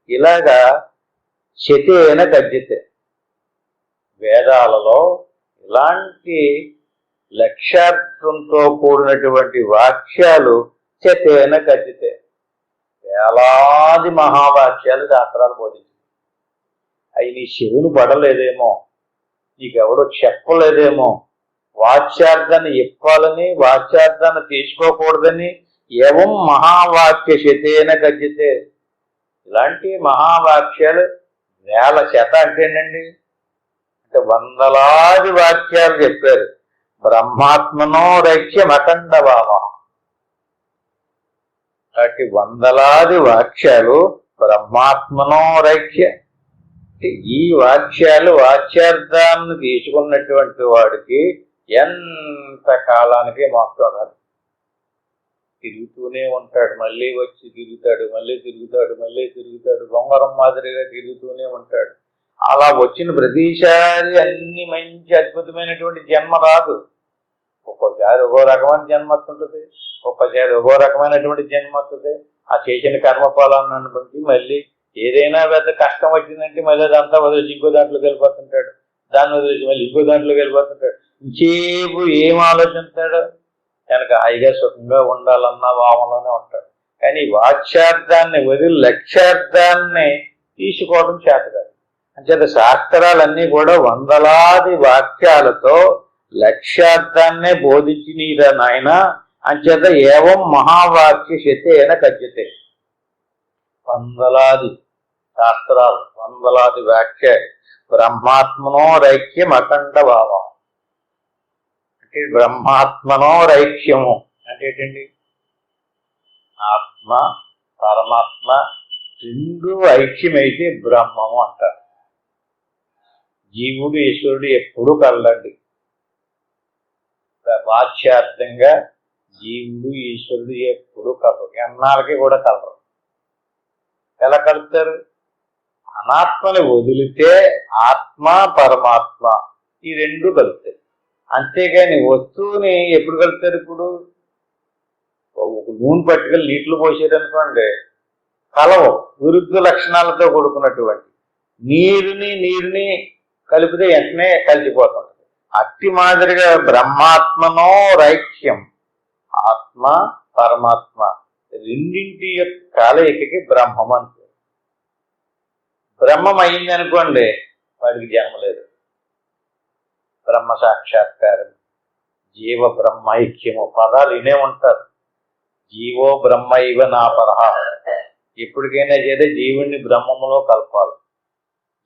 ఇలాగా శతేన కథ్యతే. వేదాలలో ఇలాంటి లక్ష్యార్థంతో కూడినటువంటి వాక్యాలు చేతేన కథితే. వేలాది మహావాక్యాలు శాస్త్రాలు బోధించాయి. అవి నీ చెవులు పడలేదేమో, నీకెవడో చెప్పలేదేమో, వాచ్యార్థాన్ని ఇప్పాలని వాచ్యార్థాన్ని తీసుకోకూడదని ఏవం మహావాక్య శతేన గద్యతే. ఇలాంటి మహావాక్యాలు వేల శత అంటేనండి, అంటే వందలాది వాక్యాలు చెప్పారు. బ్రహ్మాత్మనో రైక్యం అఖండ భావ. అటు వందలాది వాక్యాలు బ్రహ్మాత్మనో రైక్య. ఈ వాక్యాలు వాచ్యార్థాన్ని తీసుకున్నటువంటి వాడికి ఎంత కాలానికి మోస్తారు. తిరుగుతూనే ఉంటాడు, మళ్ళీ వచ్చి తిరుగుతాడు, మళ్ళీ తిరుగుతాడు, మళ్ళీ తిరుగుతాడు, బొంగరం మాదిరిగా తిరుగుతూనే ఉంటాడు. అలా వచ్చిన ప్రతిసారి అన్ని మంచి అద్భుతమైనటువంటి జన్మ రాదు. ఒక్కోసారి ఒక్కో రకమైన జన్మ వస్తుంటుంది, ఒక్కోసారి ఒక్కో రకమైనటువంటి జన్మ వస్తుంది. ఆ చేసిన కర్మఫలాన్ని అనుకుంటే మళ్ళీ ఏదైనా పెద్ద కష్టం వచ్చిందంటే మళ్ళీ అదంతా వదిలేసి ఇంకో దాంట్లోకి వెళ్ళిపోతుంటాడు, దాన్ని వదిలేసి మళ్ళీ ఇంకో దాంట్లోకి వెళ్ళిపోతుంటాడు. ఇంకేపు ఏం ఆలోచిస్తాడు? కనుక హాయిగా సుఖంగా ఉండాలన్న భావంలోనే ఉంటాడు. కానీ వాచ్యార్థాన్ని వదిలి లక్ష్యార్థాన్ని తీసుకోవడం చేత కాదు. అంచేత శాస్త్రాలన్నీ కూడా వందలాది వాక్యాలతో లక్ష్యార్థాన్నే బోధించినీరా నాయన. అంచేత ఏవం మహావాక్య శతేన కథ్యతే. వందలాది శాస్త్రాలు, వందలాది వాక్యాలు. బ్రహ్మాత్మనో రైక్యం అఖండ భావం. అంటే బ్రహ్మాత్మనో రైక్యము అంటే ఏంటండి? ఆత్మ పరమాత్మ రెండు ఐక్యమైతే బ్రహ్మము అంటారు. జీవుడు ఈశ్వరుడు ఎప్పుడూ కలడండి. వాచ్యార్థంగా జీవుడు ఈశ్వరుడు ఎప్పుడూ కలరు, ఎన్నాళ్ళకి కూడా కలరు. ఎలా కలుపుతారు? అనాత్మని వదిలితే ఆత్మ పరమాత్మ ఈ రెండు కలుపుతాయి. అంతేగాని వస్తువుని ఎప్పుడు కలుపుతారు? ఇప్పుడు ఒక నూనె పట్టుకలు నీటిలో పోసేదనుకోండి, కలవు. విరుద్ధ లక్షణాలతో కూడుకున్నటువంటి నీరుని కలిపితే వెంటనే కలిసిపోతుంది. అట్టి మాదిరిగా బ్రహ్మాత్మనో రైక్యం, ఆత్మ పరమాత్మ రెండింటి యొక్క కలయికకి బ్రహ్మం అంటే. బ్రహ్మం అయింది అనుకోండి, వాడికి జన్మ లేదు. బ్రహ్మ సాక్షాత్కారం, జీవ బ్రహ్మైక్యము పదాలు వినే ఉంటారు. జీవో బ్రహ్మైవ నా పరహ. ఎప్పటికైనా చేస్తే జీవుణ్ణి బ్రహ్మములో కలపాలి.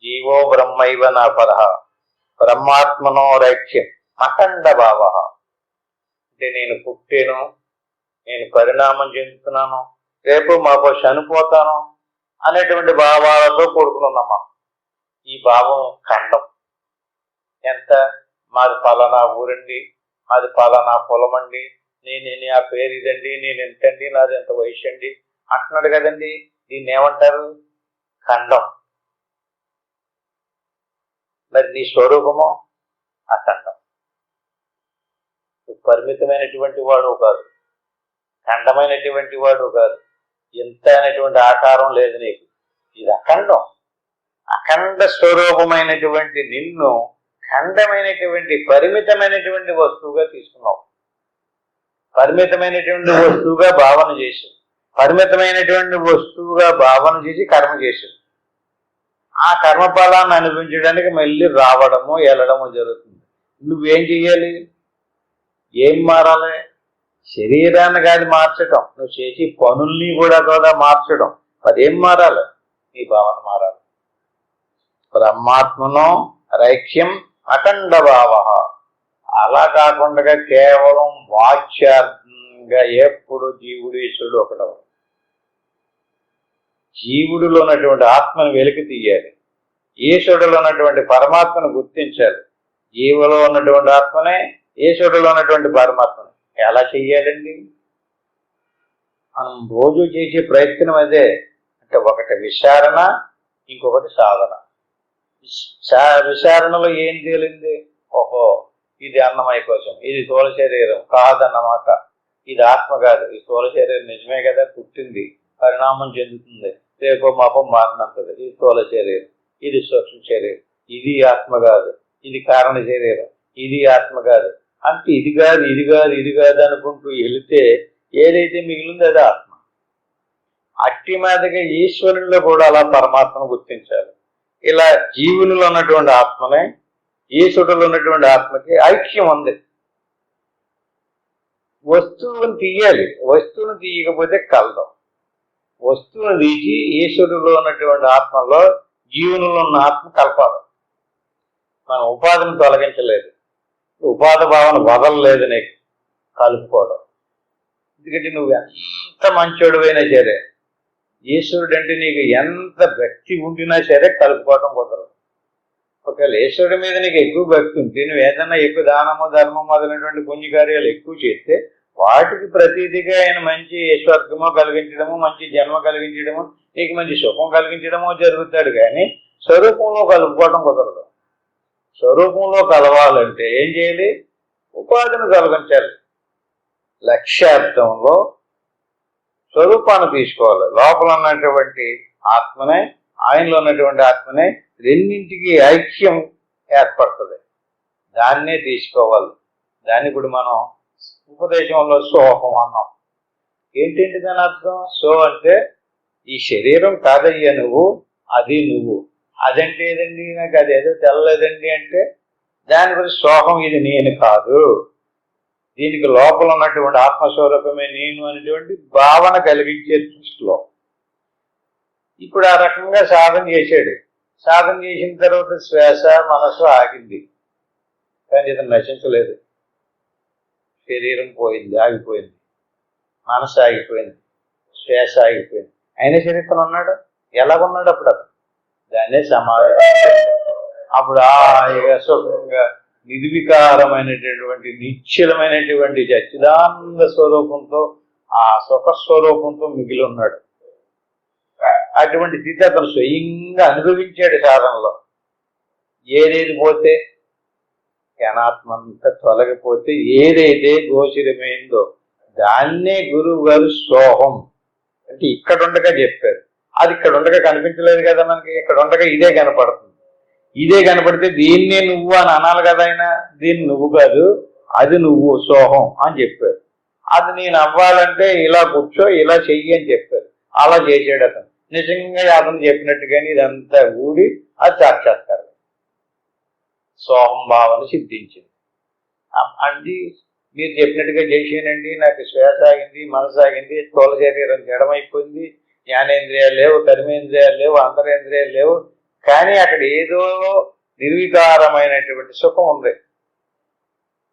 జీవో బ్రహ్మైవ నా పరహ బ్రహ్మాత్మనో రైక్యం అఖండ భావ. అంటే నేను పుట్టాను, నేను పరిణామం చెందుతున్నాను, రేపు మాకు చనిపోతాను అనేటువంటి భావాలతో కూడుకున్నామా. ఈ భావం ఖండం. ఎంత? మాది పలానా ఊరండి, మాది పలానా పొలమండి, నేను ఆ పేరు ఇదండి, నేను ఎంతండి, నాది ఎంత వయసు అండి అంటున్నాడు కదండి. దీన్ని ఏమంటారు? ఖండం. మరి నీ స్వరూపము అఖండం. పరిమితమైనటువంటి వాడు కాదు, ఖండమైనటువంటి వాడు కాదు, ఎంత అనేటువంటి ఆకారం లేదు నీకు. ఇది అఖండం. అఖండ స్వరూపమైనటువంటి నిన్ను ఖండమైనటువంటి పరిమితమైనటువంటి వస్తువుగా తీసుకున్నావు. పరిమితమైనటువంటి వస్తువుగా భావన చేసి, పరిమితమైనటువంటి వస్తువుగా భావన చేసి కర్మ చేసి, ఆ కర్మఫలాన్ని అనిపించడానికి మళ్ళీ రావడము వెళ్ళడము జరుగుతుంది. నువ్వేం చెయ్యాలి? ఏం మారాలి? శరీరాన్ని కాదు మార్చడం, నువ్వు చేసి పనుల్ని కూడా మార్చడం. అదేం మారాలి? నీ భావన మారాలి. బ్రహ్మాత్మనో రైక్యం అఖండ భావ. అలా కాకుండా కేవలం వాచ్యార్థంగా ఎప్పుడు జీవుడు ఈశ్వరుడు ఒకటవ. జీవుడిలో ఉన్నటువంటి ఆత్మను వెలికి తీయాలి, ఈశ్వరుడిలో ఉన్నటువంటి పరమాత్మను గుర్తించాలి. జీవులో ఉన్నటువంటి ఆత్మనే, ఈశ్వరుడిలో ఉన్నటువంటి పరమాత్మని ఎలా చెయ్యాలండి? మనం రోజు చేసే ప్రయత్నం అదే. అంటే ఒకటి విచారణ, ఇంకొకటి సాధన. విచారణలో ఏం తేలింది? ఓహో, ఇది అన్నమయ కోసం, ఇది స్థూల శరీరం కాదన్నమాట, ఇది ఆత్మ కాదు, ఈ స్థూల శరీరం నిజమే కదా, పుట్టింది, పరిణామం చెందుతుంది, రేపో మాపో మారినంతది. ఇది స్థూల శరీరం, ఇది సూక్ష్మ శరీరం, ఇది ఆత్మ కాదు, ఇది కారణ శరీరం, ఇది ఆత్మ కాదు అంతే. ఇది కాదు ఇది కాదు ఇది కాదు అనుకుంటూ వెళితే ఏదైతే మిగిలిందో అది ఆత్మ. అట్టి మీదగా ఈశ్వరుల్లో కూడా అలా పరమాత్మను గుర్తించాలి. ఇలా జీవునిలో ఉన్నటువంటి ఆత్మనే ఈశ్వరులో ఉన్నటువంటి ఆత్మకి ఐక్యం ఉంది. వస్తువుని తీయాలి, వస్తువును తీయకపోతే కలడం. వస్తువును తీసి ఈశ్వరులో ఉన్నటువంటి ఆత్మలో జీవునిలో ఉన్న ఆత్మ కలపాలి. మనం ఉపాధిని తొలగించలేదు, ఉపాధి భావన వదలలేదు, నీకు కలుపుకోవడం. ఎందుకంటే నువ్వు ఎంత మంచోడువైనా సరే, ఈశ్వరుడు అంటే నీకు ఎంత భక్తి ఉండినా సరే కలుపుకోవటం కుదరదు. ఒకవేళ ఈశ్వరుడి మీద నీకు ఎక్కువ భక్తి ఉంటే, నువ్వు ఏదన్నా ఎక్కువ దానము ధర్మం మొదలైనటువంటి పుణ్యకార్యాలు ఎక్కువ చేస్తే వాటికి ప్రతీదిగా ఆయన మంచి స్వర్గము కలిగించడము, మంచి జన్మ కలిగించడము, నీకు మంచి సుఖం కలిగించడము జరుగుతాడు. కానీ స్వరూపంలో కలుపుకోవటం కుదరదు. స్వరూపంలో కలవాలంటే ఏం చేయాలి? ఉపాధిని కలిగించాలి. లక్ష్యార్థంలో స్వరూపాన్ని తీసుకోవాలి. లోపల ఉన్నటువంటి ఆత్మనే, ఆయనలో ఉన్నటువంటి ఆత్మనే, రెండింటికి ఐక్యం ఏర్పడుతుంది. దాన్నే తీసుకోవాలి. దాన్ని ఇప్పుడు మనం ఉపదేశంలో సోహం అన్నాం. ఏంటంటే దాని అర్థం? సో అంటే ఈ శరీరం కాదయ్యా నువ్వు, అది నువ్వు. అదంటే ఏదండి, నాకు అదేదో తెల్లలేదండి అంటే దాని గురించి సోహం. ఇది నేను కాదు, దీనికి లోపల ఉన్నటువంటి ఆత్మస్వరూపమే నేను అనేటువంటి భావన కలిగించే దృష్టిలో. ఇప్పుడు ఆ రకంగా సాధన చేశాడు. సాధన చేసిన తర్వాత శ్వాస మనసు ఆగింది, కానీ ఇతను నశించలేదు. శరీరం పోయింది, ఆగిపోయింది, మనసు ఆగిపోయింది, శ్వాస ఆగిపోయింది. అయినా శరీరం ఉన్నాడు. ఎలాగున్నాడు అప్పుడు? అతను దాన్నే సమాధి. అప్పుడు సుఖంగా నిర్వికారమైనటువంటి నిశ్చలమైనటువంటి సచ్చిదానంద స్వరూపంతో, ఆ సుఖ స్వరూపంతో మిగిలి ఉన్నాడు. అటువంటి స్థితి అతను స్వయంగా అనుభవించాడు సాధనలో. ఏదేది పోతే, అనాత్మంతా తొలగిపోతే ఏదైతే గోచరమైందో దాన్నే గురువు గారు సోహం అంటే ఇక్కడ ఉండగా చెప్పారు. అది ఇక్కడ ఉండగా కనిపించలేదు కదా మనకి. ఇక్కడ ఉండగా ఇదే కనపడుతుంది. ఇదే కనపడితే దీన్నే నువ్వు అని అనాలి కదా ఆయన. దీన్ని నువ్వు కాదు, అది నువ్వు సోహం అని చెప్పారు. అది నేను అవ్వాలంటే ఇలా కూర్చో, ఇలా చెయ్యి అని చెప్పారు. అలా చేసాడు అతను. నిజంగా అతను చెప్పినట్టుగాని ఇదంతా ఊడి అది సాక్షాత్కారం, సోహం భావన సిద్ధించింది. అండి మీరు చెప్పినట్టుగా చేసానండి, నాకు శ్వాస ఆగింది, మనసు ఆగింది, స్థూల శరీరం జడమైపోయింది, జ్ఞానేంద్రియాలు లేవు, కర్మేంద్రియాలు లేవు, అంతరేంద్రియాలు లేవు, కానీ అక్కడ ఏదో నిర్వికారమైనటువంటి సుఖం ఉంది.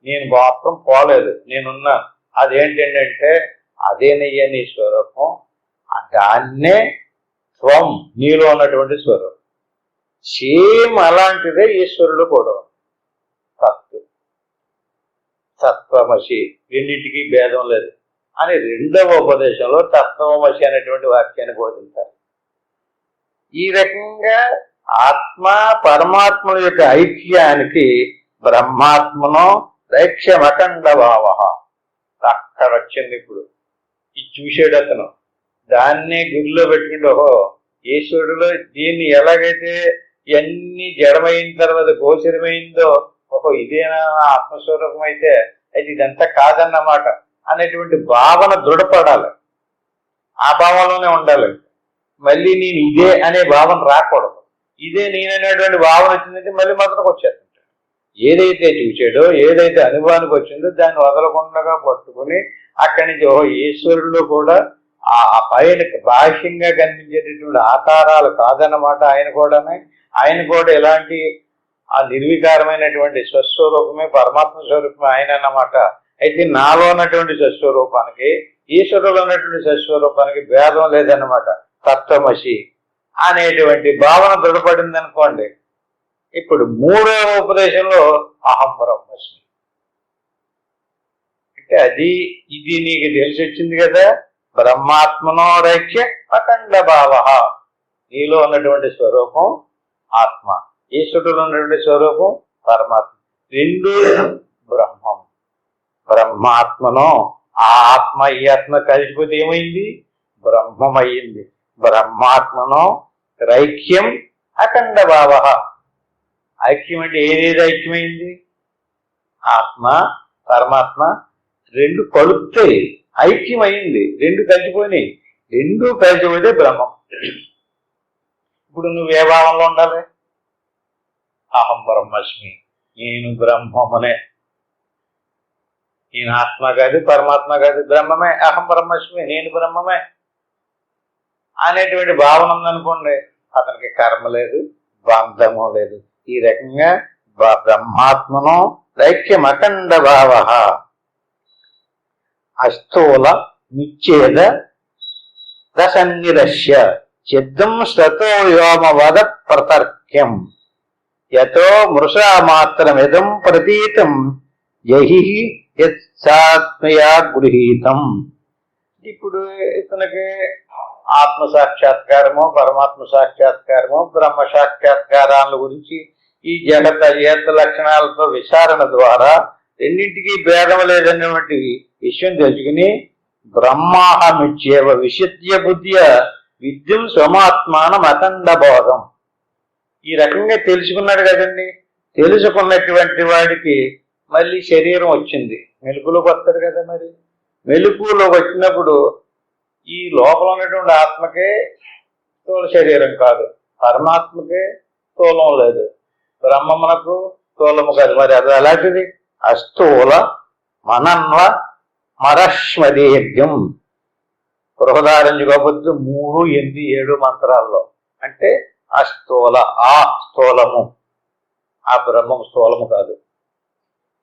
నేను మాత్రం పోలేదు, నేనున్నాను. అదేంటంటే అదేనయ్య నీ స్వరూపం. దాన్నే త్వం, నీలో ఉన్నటువంటి స్వరూపం. సేమ్ అలాంటిదే ఈశ్వరుడు కూడా. తత్వమసి, రెండింటికి భేదం లేదు అని రెండవ ఉపదేశంలో తత్వమసి అనేటువంటి వాక్యాన్ని బోధించారు. ఈ రకంగా ఆత్మ పరమాత్మల యొక్క ఐక్యానికి బ్రహ్మాత్మనో దైక్ష్యమఖండ భావ అక్కడ వచ్చింది. ఇప్పుడు ఇది చూసాడు అతను. దాన్నే గురిలో పెట్టుకుంటే, ఓహో ఈశ్వరుడిలో దీన్ని ఎలాగైతే ఇవన్నీ జడమైన తర్వాత గోచరమైందో, ఓహో ఇదేనా ఆత్మస్వరూపం అయితే ఇదంతా కాదన్నమాట అనేటువంటి భావన దృఢపడాలి. ఆ భావనలోనే ఉండాలి. మళ్ళీ నేను ఇదే అనే భావన రాకూడదు. ఇదే నేననేటువంటి భావన వచ్చిందంటే మళ్ళీ మొదటికి వచ్చేస్తుంటాడు. ఏదైతే చూసాడో, ఏదైతే అనుభవానికి వచ్చిందో దాన్ని వదలకుండా పట్టుకుని అక్కడి నుంచి ఓహో ఈశ్వరుల్లో కూడా ఆ పైన బాహ్యంగా కనిపించేటటువంటి ఆకారాలు కాదన్నమాట. ఆయన కూడా ఎలాంటి ఆ నిర్వికారమైనటువంటి స్వస్వరూపమే, పరమాత్మ స్వరూపమే ఆయన అన్నమాట. అయితే నాలో ఉన్నటువంటి స్వస్వరూపానికి ఈశ్వరులో ఉన్నటువంటి స్వస్వరూపానికి భేదం లేదన్నమాట. తత్వమసి అనేటువంటి భావన దృఢపడింది అనుకోండి. ఇప్పుడు మూడవ ఉపదేశంలో అహం బ్రహ్మస్మి అంటే ఇది నీకు తెలిసి వచ్చింది కదా. బ్రహ్మాత్మనోరైక్య అఖండ భావ, నీలో ఉన్నటువంటి స్వరూపం ఆత్మ, ఈశ్వరులో ఉన్నటువంటి స్వరూపం పరమాత్మ, రెండు బ్రహ్మం. బ్రహ్మాత్మనో, ఆ ఆత్మ ఈ ఆత్మ కలిసిపోతే ఏమైంది? బ్రహ్మం అయ్యింది. బ్రహ్మాత్మనో రైక్యం అఖండ భావ. ఐక్యం అంటే ఏదేది ఐక్యమైంది? ఆత్మ పరమాత్మ రెండు కలుపుతాయి, ఐక్యమైంది, రెండు కలిసిపోయినాయి, రెండు కలిసిపోతే బ్రహ్మం. ఇప్పుడు నువ్వు ఏ భావంలో ఉండాలి? అహం బ్రహ్మస్మి, నేను బ్రహ్మమునే. ఈయన ఆత్మ కాదు, పరమాత్మ కాదు, బ్రహ్మమే. అహం బ్రహ్మస్మి, నేను బ్రహ్మమే అనేటువంటి భావన ఉందనుకోండి, అతనికి కర్మ లేదు, బంధము లేదు. ఈ రకంగా బ్రహ్మాత్మను ఐక్యం అఖండ భావ అస్థూల నిచ్ఛేద దశన్నిరస్య చిద్దం శ్రతో వ్యోమవద ప్రతర్క్యం యతో మృషా మాత్రమిదం ప్రతీతం యహి యత్సాత్మయా గృహీతం. ఇప్పుడు ఇతనికి ఆత్మ సాక్షాత్కారము, పరమాత్మ సాక్షాత్కారము, బ్రహ్మ సాక్షాత్కారాల గురించి ఈ జగత అజేత లక్షణాలతో విచారణ ద్వారా రెండింటికి భేదం లేదన్నటువంటి విషయం తెలుసుకుని బ్రహ్మాహమిచ్చేవ విశుద్ధ్య బుద్ధ్య విద్యుం స్వమాత్మానం అఖండ బోధం. ఈ రకంగా తెలుసుకున్నాడు కదండి. తెలుసుకున్నటువంటి వాడికి మళ్ళీ శరీరం వచ్చింది, మెలుపులోకి వస్తాడు కదా. మరి మెలుపులోకి వచ్చినప్పుడు ఈ లోపల ఉన్నటువంటి ఆత్మకే స్థూల శరీరం కాదు, పరమాత్మకే స్థూలం లేదు, బ్రహ్మమునకు స్థూలము కాదు. మరి అది అలాంటిది అస్థూల మనన్వ మరశ్మదీర్ఘం. బృహదారణ్యకోపనిషత్తు 3, 8, 7 మంత్రాల్లో అంటే అస్థూల, ఆ స్థూలము, ఆ బ్రహ్మం స్థూలము కాదు,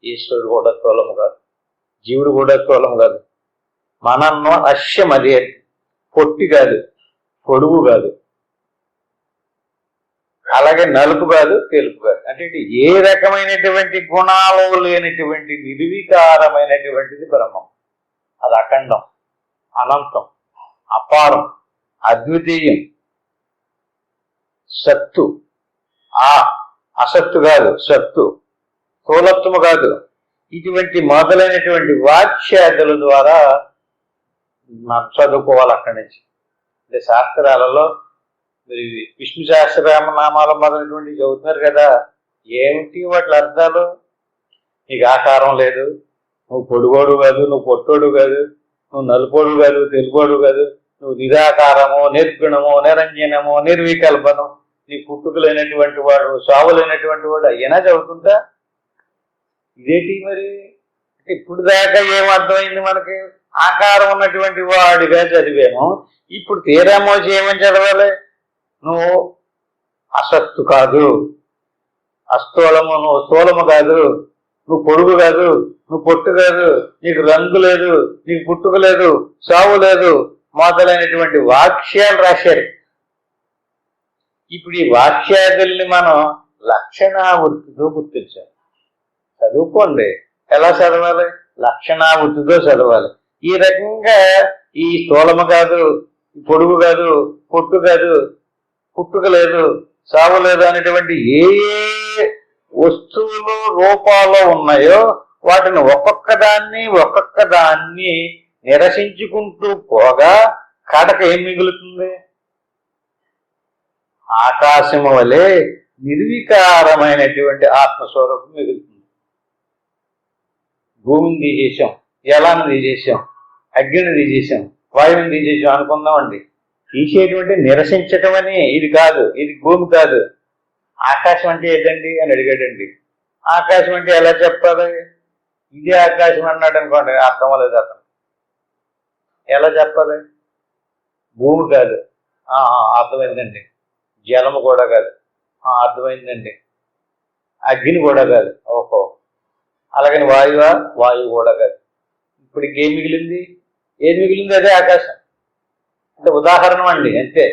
ఈశ్వరుడు కూడా స్థూలము కాదు, జీవుడు కూడా స్థూలము కాదు. మనన్వ అశ్యమదే, పొట్టి కాదు, పొడుగు కాదు, అలాగే నలుపు కాదు, తెలుపు కాదు. అంటే ఏ రకమైనటువంటి గుణాలు లేనటువంటి నిర్వికారమైనటువంటిది బ్రహ్మం. అది అఖండం, అనంతం, అపారం, అద్వితీయం, సత్తు. ఆ అసత్తు కాదు, సత్తు, స్థూలత్వము కాదు. ఇటువంటి మొదలైనటువంటి వాక్యాదుల ద్వారా మనం చదువుకోవాలి. అక్కడి నుంచి అంటే శాస్త్రాలలో మరి విష్ణు సహస్రనామాల మొదలైనటువంటి చదువుతున్నారు కదా, ఏమిటి వాటి అర్థాలు? నీకు ఆకారం లేదు, నువ్వు పొడుగోడు కాదు, నువ్వు పొట్టోడు కాదు, నువ్వు నలుపోడు కాదు, తెలుగోడు కాదు, నువ్వు నిరాకారము, నిర్గుణము, నిరంజనము, నిర్వికల్పను, నీ పుట్టుకలైనటువంటి వాడు, సావులైనటువంటి వాడు అయినా చదువుతుంటా. ఇదేంటి మరి? అంటే ఇప్పుడు దాకా ఏమర్థమైంది మనకి? ఆకారం ఉన్నటువంటి వాడిగా చదివాము. ఇప్పుడు తీరామోచి ఏమని చదవాలి? నువ్వు అసత్తు కాదు, అస్థూలము, నువ్వు స్థూలము కాదు, నువ్వు పొడుగు కాదు, నువ్వు పొట్టు కాదు, నీకు రంగు లేదు, నీకు పుట్టుక లేదు, సావు లేదు మొదలైనటువంటి వాక్యాలు రాశారు. ఇప్పుడు ఈ వాక్యాదుల్ని మనం లక్షణావృత్తితో గుర్తించాలి. చదువుకోండి. ఎలా చదవాలి? లక్షణావృత్తితో చదవాలి. ఈ రకంగా ఈ స్థూలము కాదు, పొడుగు కాదు, పొట్టు కాదు, పుట్టుక లేదు, సావు లేదు అనేటువంటి ఏ ఏ వస్తువులు రూపాల్లో ఉన్నాయో వాటిని ఒక్కొక్క దాన్ని నిరసించుకుంటూ పోగా కడక ఏం మిగులుతుంది? ఆకాశము వలె నిర్వికారమైనటువంటి ఆత్మస్వరూపం మిగులుతుంది. భూమిని తీసేసాం, జలాన్ని తీసేసాం, అగ్నిని తీసేసాం, వాయువుని తీసేసాం అనుకుందామండి. తీసేటువంటి నిరసించటం అని ఇది కాదు, ఇది భూమి కాదు. ఆకాశం అంటే ఏంటండి అని అడిగాడండి. ఆకాశం అంటే ఎలా చెప్పాలి? ఇదే ఆకాశం అన్నాడు అనుకోండి, అర్థం లేదు అతను. ఎలా చెప్పాలి? భూమి కాదు, అర్థమైందండి. జలము కూడా కాదు, అర్థమైందండి. అగ్ని కూడా కాదు, ఓహో. అలాగని వాయువు కూడా కాదు. ఇప్పుడు ఇంకేం మిగిలింది? ఏది మిగిలింది? అదే ఆకాశం. అంటే ఉదాహరణ అండి, అంతే.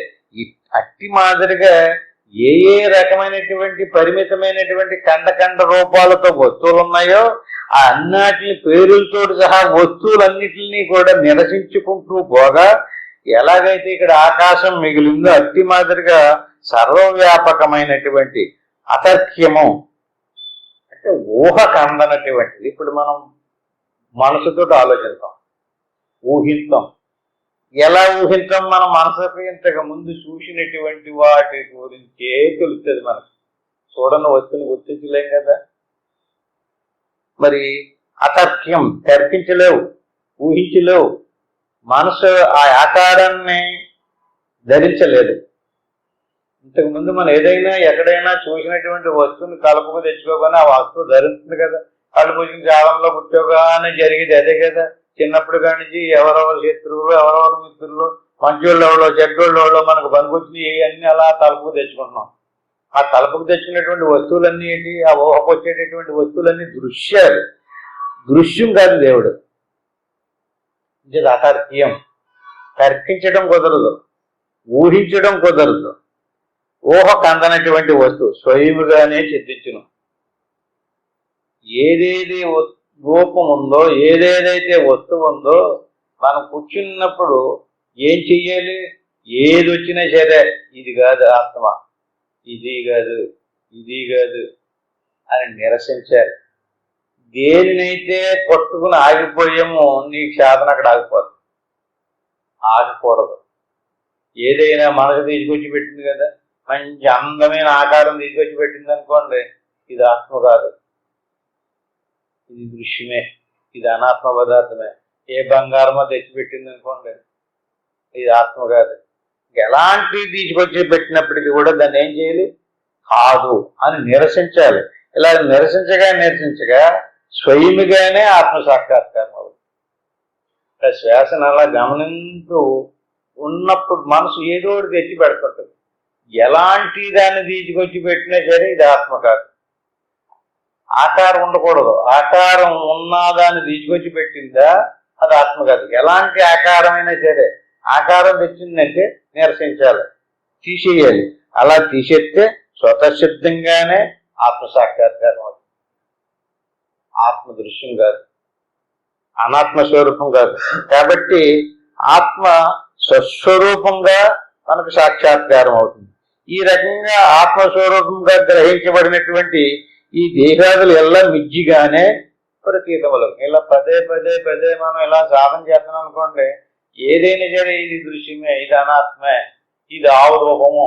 అట్టి మాదిరిగా ఏ ఏ రకమైనటువంటి పరిమితమైనటువంటి ఖండ రూపాలతో వస్తువులు ఉన్నాయో ఆ అన్నిటి పేరులతో సహా వస్తువులన్నిటినీ కూడా నిరసించుకుంటూ పోగా ఎలాగైతే ఇక్కడ ఆకాశం మిగిలిందో అట్టి మాదిరిగా సర్వవ్యాపకమైనటువంటి అతర్క్యము అంటే ఊహకు అందనటువంటిది. ఇప్పుడు మనం మనసుతో ఆలోచిస్తాం, ఊహిస్తాం. ఎలా ఊహించాం? మనం మనసుకు ఇంతకు ముందు చూసినటువంటి వాటి గురించే తెలుస్తుంది మనకు. చూడని వస్తువుని గుర్తించలేం కదా. మరి అతర్క్యం, తర్కించలేవు, ఊహించలేవు. మనసు ఆ ఆకారాన్ని ధరించలేదు. ఇంతకుముందు మనం ఏదైనా ఎక్కడైనా చూసినటువంటి వస్తువుని కలుపుకు తెచ్చుకోగానే ఆ వస్తువు ధరిస్తుంది కదా. కళ్ళు మూసిన కాలంలో కూర్చోగానే జరిగేది అదే కదా. చిన్నప్పుడు కానించి ఎవరెవరు శత్రువులు, ఎవరెవరు మిత్రులు, మంచోళ్ళు ఎవరో చెడ్డోళ్ళు ఎవరో మనకు పనికొచ్చి అన్ని అలా తలుపుకు తెచ్చుకుంటున్నాం. ఆ తలుపుకు తెచ్చుకునేటువంటి వస్తువులన్నీ ఏంటి? ఆ ఊహకు వచ్చేటటువంటి వస్తువులన్నీ దృశ్యాలు. దృశ్యం కాదు దేవుడు. ఇది అతర్క్యం. తర్కించడం కుదరదు, ఊహించడం కుదరదు. ఊహకు అందనటువంటి వస్తువు స్వయముగానే చిత్రించును. ఏదేది రూపం ఉందో, ఏదేదైతే వస్తువు ఉందో, మనం కూర్చున్నప్పుడు ఏం చెయ్యాలి? ఏది వచ్చినా సరే ఇది కాదు ఆత్మ, ఇది కాదు, ఇది కాదు అని నిరసించాలి. దేనినైతే పట్టుకుని ఆగిపోయామో నీకు సాధన అక్కడ ఆగిపోదు. ఆగిపోవడదు. ఏదైనా మనసు తీసుకొచ్చి పెట్టింది కదా, మంచి అందమైన ఆకారం తీసుకొచ్చి పెట్టింది అనుకోండి, ఇది ఆత్మ కాదు, ఇది దృశ్యమే, ఇది అనాత్మ పదార్థమే. ఏ బంగారమో తెచ్చిపెట్టింది అనుకోండి, ఇది ఆత్మ కాదు. ఎలాంటివి తీసుకొచ్చి పెట్టినప్పటికీ కూడా దాన్ని ఏం చేయాలి? కాదు అని నిరసించాలి. ఇలా నిరసించగా స్వయముగానే ఆత్మసాక్షాత్కారం అవుతుంది. శ్వాసను అలా గమనింటూ ఉన్నప్పుడు మనసు ఏదో ఒకటి తెచ్చి పెడుతుంటుంది. ఎలాంటి దాన్ని తీసుకొచ్చి పెట్టినా సరే ఇది ఆత్మ కాదు. ఆకారం ఉండకూడదు. ఆకారం ఉన్నదాన్ని తీసుకొచ్చి పెట్టిందా అది ఆత్మ కాదు. ఎలాంటి ఆకారమైనా సరే ఆకారం తెచ్చిందంటే నిరసించాలి, తీసేయాలి. అలా తీసేస్తే స్వతసిద్ధంగానే ఆత్మసాక్షాత్కారం అవుతుంది. ఆత్మ దృశ్యం కాదు, అనాత్మ స్వరూపం కాదు. కాబట్టి ఆత్మ స్వస్వరూపంగా మనకు సాక్షాత్కారం అవుతుంది. ఈ రకంగా ఆత్మస్వరూపంగా గ్రహించబడినటువంటి ఈ దేహాదులు ఎలా మిజ్జిగానే ప్రతీతములు. ఇలా పదే పదే పదే మనం ఇలా సాధన చేస్తున్నాం అనుకోండి, ఏదైనా సరే ఇది దృశ్యమే, ఇది అనాత్మే, ఇది ఆవు రూపము,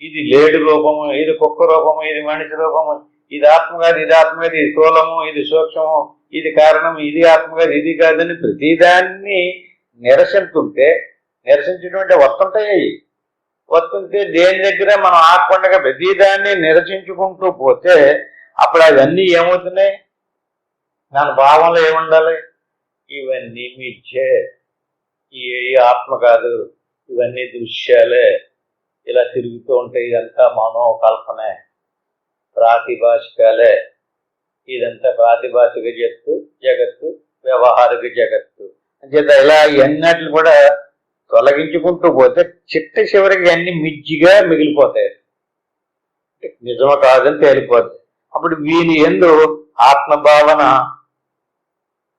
ఇది లేడు రూపము, ఇది కుక్క రూపము, ఇది మనిషి రూపము, ఇది ఆత్మ కాదు, ఇది ఆత్మ కాదు, ఇది స్థూలము, ఇది సూక్ష్మము, ఇది కారణం, ఇది ఆత్మ కాదు, ఇది కాదని ప్రతిదాన్ని నిరసించడం వస్తుంటాయి. వస్తుంటే దేని దగ్గర మనం ఆకుండా ప్రతిదాన్ని నిరసించుకుంటూ పోతే అప్పుడు అవన్నీ ఏమవుతున్నాయి? దాని భావంలో ఏముండాలి? ఇవన్నీ మిథ్యే, ఈ ఆత్మ కాదు, ఇవన్నీ దృశ్యాలే, ఇలా తిరుగుతూ ఉంటాయి, ఇదంతా మనోకల్పనే, ప్రాతిభాషికాలే, ఇదంతా ప్రాతిభాషిక జగత్తు, వ్యవహారిక జగత్తు అంచేత ఇలా ఎన్నట్లు కూడా తొలగించుకుంటూ పోతే చివరికి అన్ని మిజ్జిగా మిగిలిపోతాయి, నిజమ కాదని తేలిపోతాయి. అప్పుడు వీని యందు ఆత్మభావన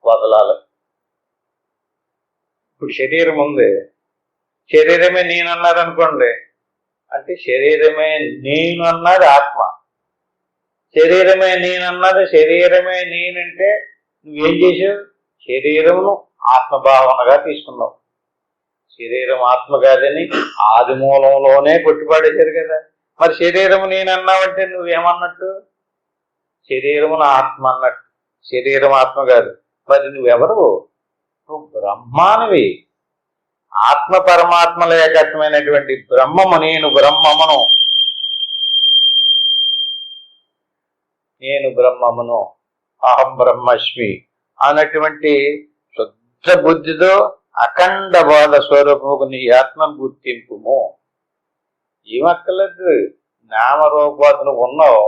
వదలాలి. ఇప్పుడు శరీరం ఉంది, శరీరమే నేనన్నారనుకోండి, అంటే శరీరమే నేను అన్నది ఆత్మ, శరీరమే నేనన్నది శరీరమే నేనంటే నువ్వేం చేసావు? శరీరమును ఆత్మభావనగా తీసుకున్నావు. శరీరం ఆత్మ కాదని ఆది మూలంలోనే కొట్టిపాడేశారు కదా. మరి శరీరము నేనన్నావంటే నువ్వేమన్నట్టు? శరీరమును ఆత్మ అన్నట్టు. శరీరం ఆత్మ కాదు. మరి నువ్వెవరు? నువ్వు బ్రహ్మానివి. ఆత్మ పరమాత్మల ఏకత్వమైనటువంటి బ్రహ్మము. నేను బ్రహ్మమును, అహం బ్రహ్మస్మి అన్నటువంటి శుద్ధ బుద్ధితో అఖండ బోధ స్వరూపముకు నీ ఆత్మ గుర్తింపుము. ఏమక్కర్లేదు, నామరూపాలు ఉన్నావు,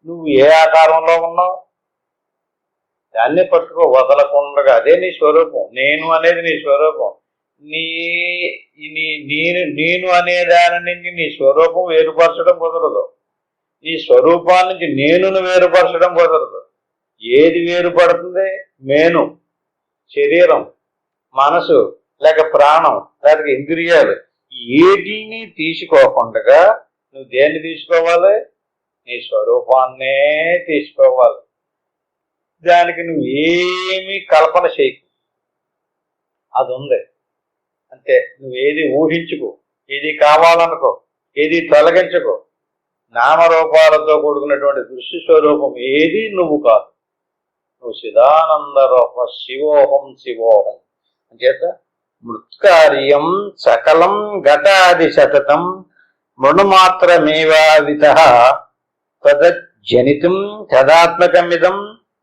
నువ్వు ఏ ఆకారంలో ఉన్నావు దాన్ని పట్టుకో వదలకుండా. అదే నీ స్వరూపం. నేను అనేది నీ స్వరూపం. నేను అనే దాని నుంచి నీ స్వరూపం వేరుపరచడం కుదరదు. నీ స్వరూపాన్ని నుంచి నేనును వేరుపరచడం కుదరదు. ఏది వేరుపడుతుంది? మేను, శరీరం, మనసు, లేక ప్రాణం, లేక ఇంద్రియాలు, ఏటిని తీసుకోకుండా నువ్వు దేన్ని తీసుకోవాలి? నీ స్వరూపాన్నే తీసుకోవాలి. దానికి నువ్వు ఏమీ కల్పన చేయకు, అది ఉంది అంతే. నువ్వేది ఊహించుకో, ఏది కావాలనుకో, ఏది తొలగించుకో. నామరూపాలతో కూడుకున్నటువంటి దృశ్య స్వరూపం ఏది నువ్వు కాదు. నువ్వు చిదానంద రూప శివోహం శివోహం అంచేత మృత్కార్యం సకలం ఘటాది సతతం మృణుమాత్రమేవావిత తదజ్జనితం తదాత్మకమిదం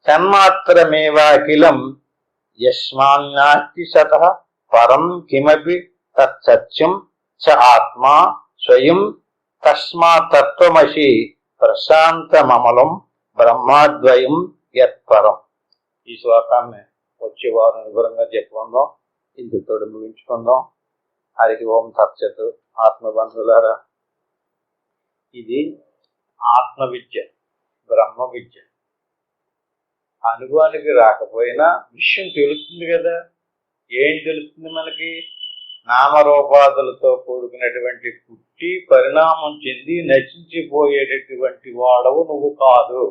తన్మాత్రమేవాఖిలం యస్మాన్నాస్తి సతః పరం కిమపి తత్సత్యం చ ఆత్మా స్వయం తస్మాత్తత్వమసి ప్రశాంతమమలం బ్రహ్మాద్వయం యత్పరం. ఈ శ్లోకాన్ని వచ్చే వారం వివరంగా చెప్పుకుందాం. ఇందుతో ముగించుకుందాం. హరికి ఓం తత్సత్. ఆత్మబంధులారా, ఇది ఆత్మ విద్య, బ్రహ్మ విద్య. అనుభవానికి రాకపోయినా విషయం తెలుస్తుంది కదా. ఏం తెలుస్తుంది మనకి? నామరూపాదులతో కూడుకున్నటువంటి పుట్టి పరిణామం చెంది నశించిపోయేటటువంటి వాడవు నువ్వు కాదు.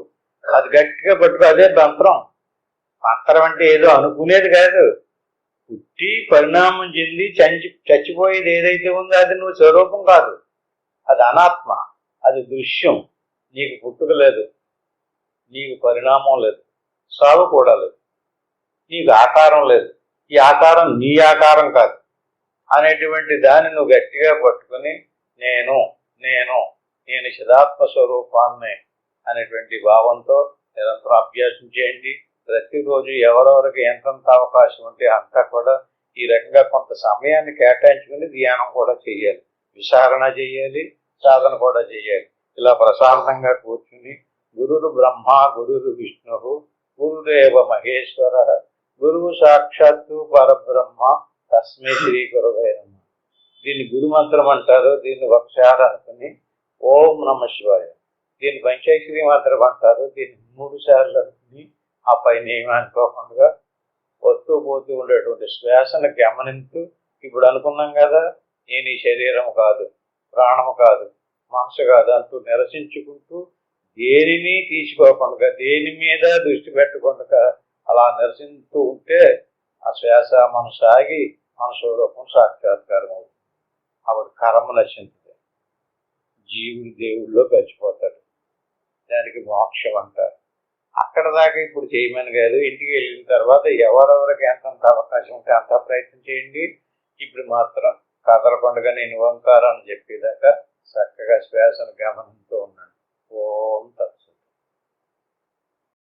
అది గట్టిగా పట్టుకో. అదే మంత్రం. మంత్రం అంటే ఏదో అనుకునేది కాదు. పుట్టి పరిణామం చెంది చచ్చిపోయేది ఏదైతే ఉందో అది నువ్వు స్వరూపం కాదు. అది అనాత్మ, అది దృశ్యం. నీకు పుట్టుక లేదు, నీకు పరిణామం లేదు, సాగు కూడా లేదు, నీకు ఆకారం లేదు. ఈ ఆకారం నీ ఆకారం కాదు అనేటువంటి దాన్ని నువ్వు గట్టిగా పట్టుకుని నేను నేను నేను చిదాత్మ స్వరూపాన్ని అనేటువంటి భావంతో నిరంతరం అభ్యాసం చేయండి. ప్రతిరోజు ఎవరెవరికి ఎంతంత అవకాశం ఉంటే అంతా కూడా ఈ రకంగా కొంత సమయాన్ని కేటాయించుకుని ధ్యానం కూడా చేయాలి, విచారణ చేయాలి, సాధన కూడా చేయాలి. ఇలా ప్రశాంతంగా కూర్చుని గురురు బ్రహ్మ గురురు విష్ణు గురుదేవ మహేశ్వర గురువు సాక్షాత్తు పరబ్రహ్మ తస్మై శ్రీ గురవే నమః. దీన్ని గురుమంత్రం అంటారు. దీన్ని ఒకసారి అనుకుని ఓం నమ శివాయ. దీన్ని పంచాక్షరి మంత్రం అంటారు. దీన్ని 3 సార్లు అనుకుని ఆ పైన ఏమీ అనుకోకుండా వస్తూ పోతూ ఉండేటువంటి శ్వాసను గమనిస్తూ, ఇప్పుడు అనుకున్నాం కదా, నేను ఈ శరీరం కాదు, ప్రాణము కాదు, మనసు కాదు అంటూ నిరసించుకుంటూ దేనిని తీసుకోకుండా, దేని మీద దృష్టి పెట్టకుండా అలా నిరసిస్తూ ఉంటే ఆ శ్వాస మనం సాగి మన స్వరూపం సాక్షాత్కారం అవుతుంది. అప్పుడు కర్మ నశించుతుంది, జీవుడు దేవుళ్ళలో కలిసిపోతాడు. దానికి మోక్షం అంటారు. అక్కడ దాకా ఇప్పుడు చేయమని కాదు. ఇంటికి వెళ్ళిన తర్వాత ఎవరెవరికి ఎంతంత అవకాశం ఉంటే అంత ప్రయత్నం చేయండి. ఇప్పుడు మాత్రం కదలకుండా నేను ఓంకారాన్ని చెప్పేదాకా చక్కగా శ్వాసను గమనంతో ఉన్నాను. ఓం తత్.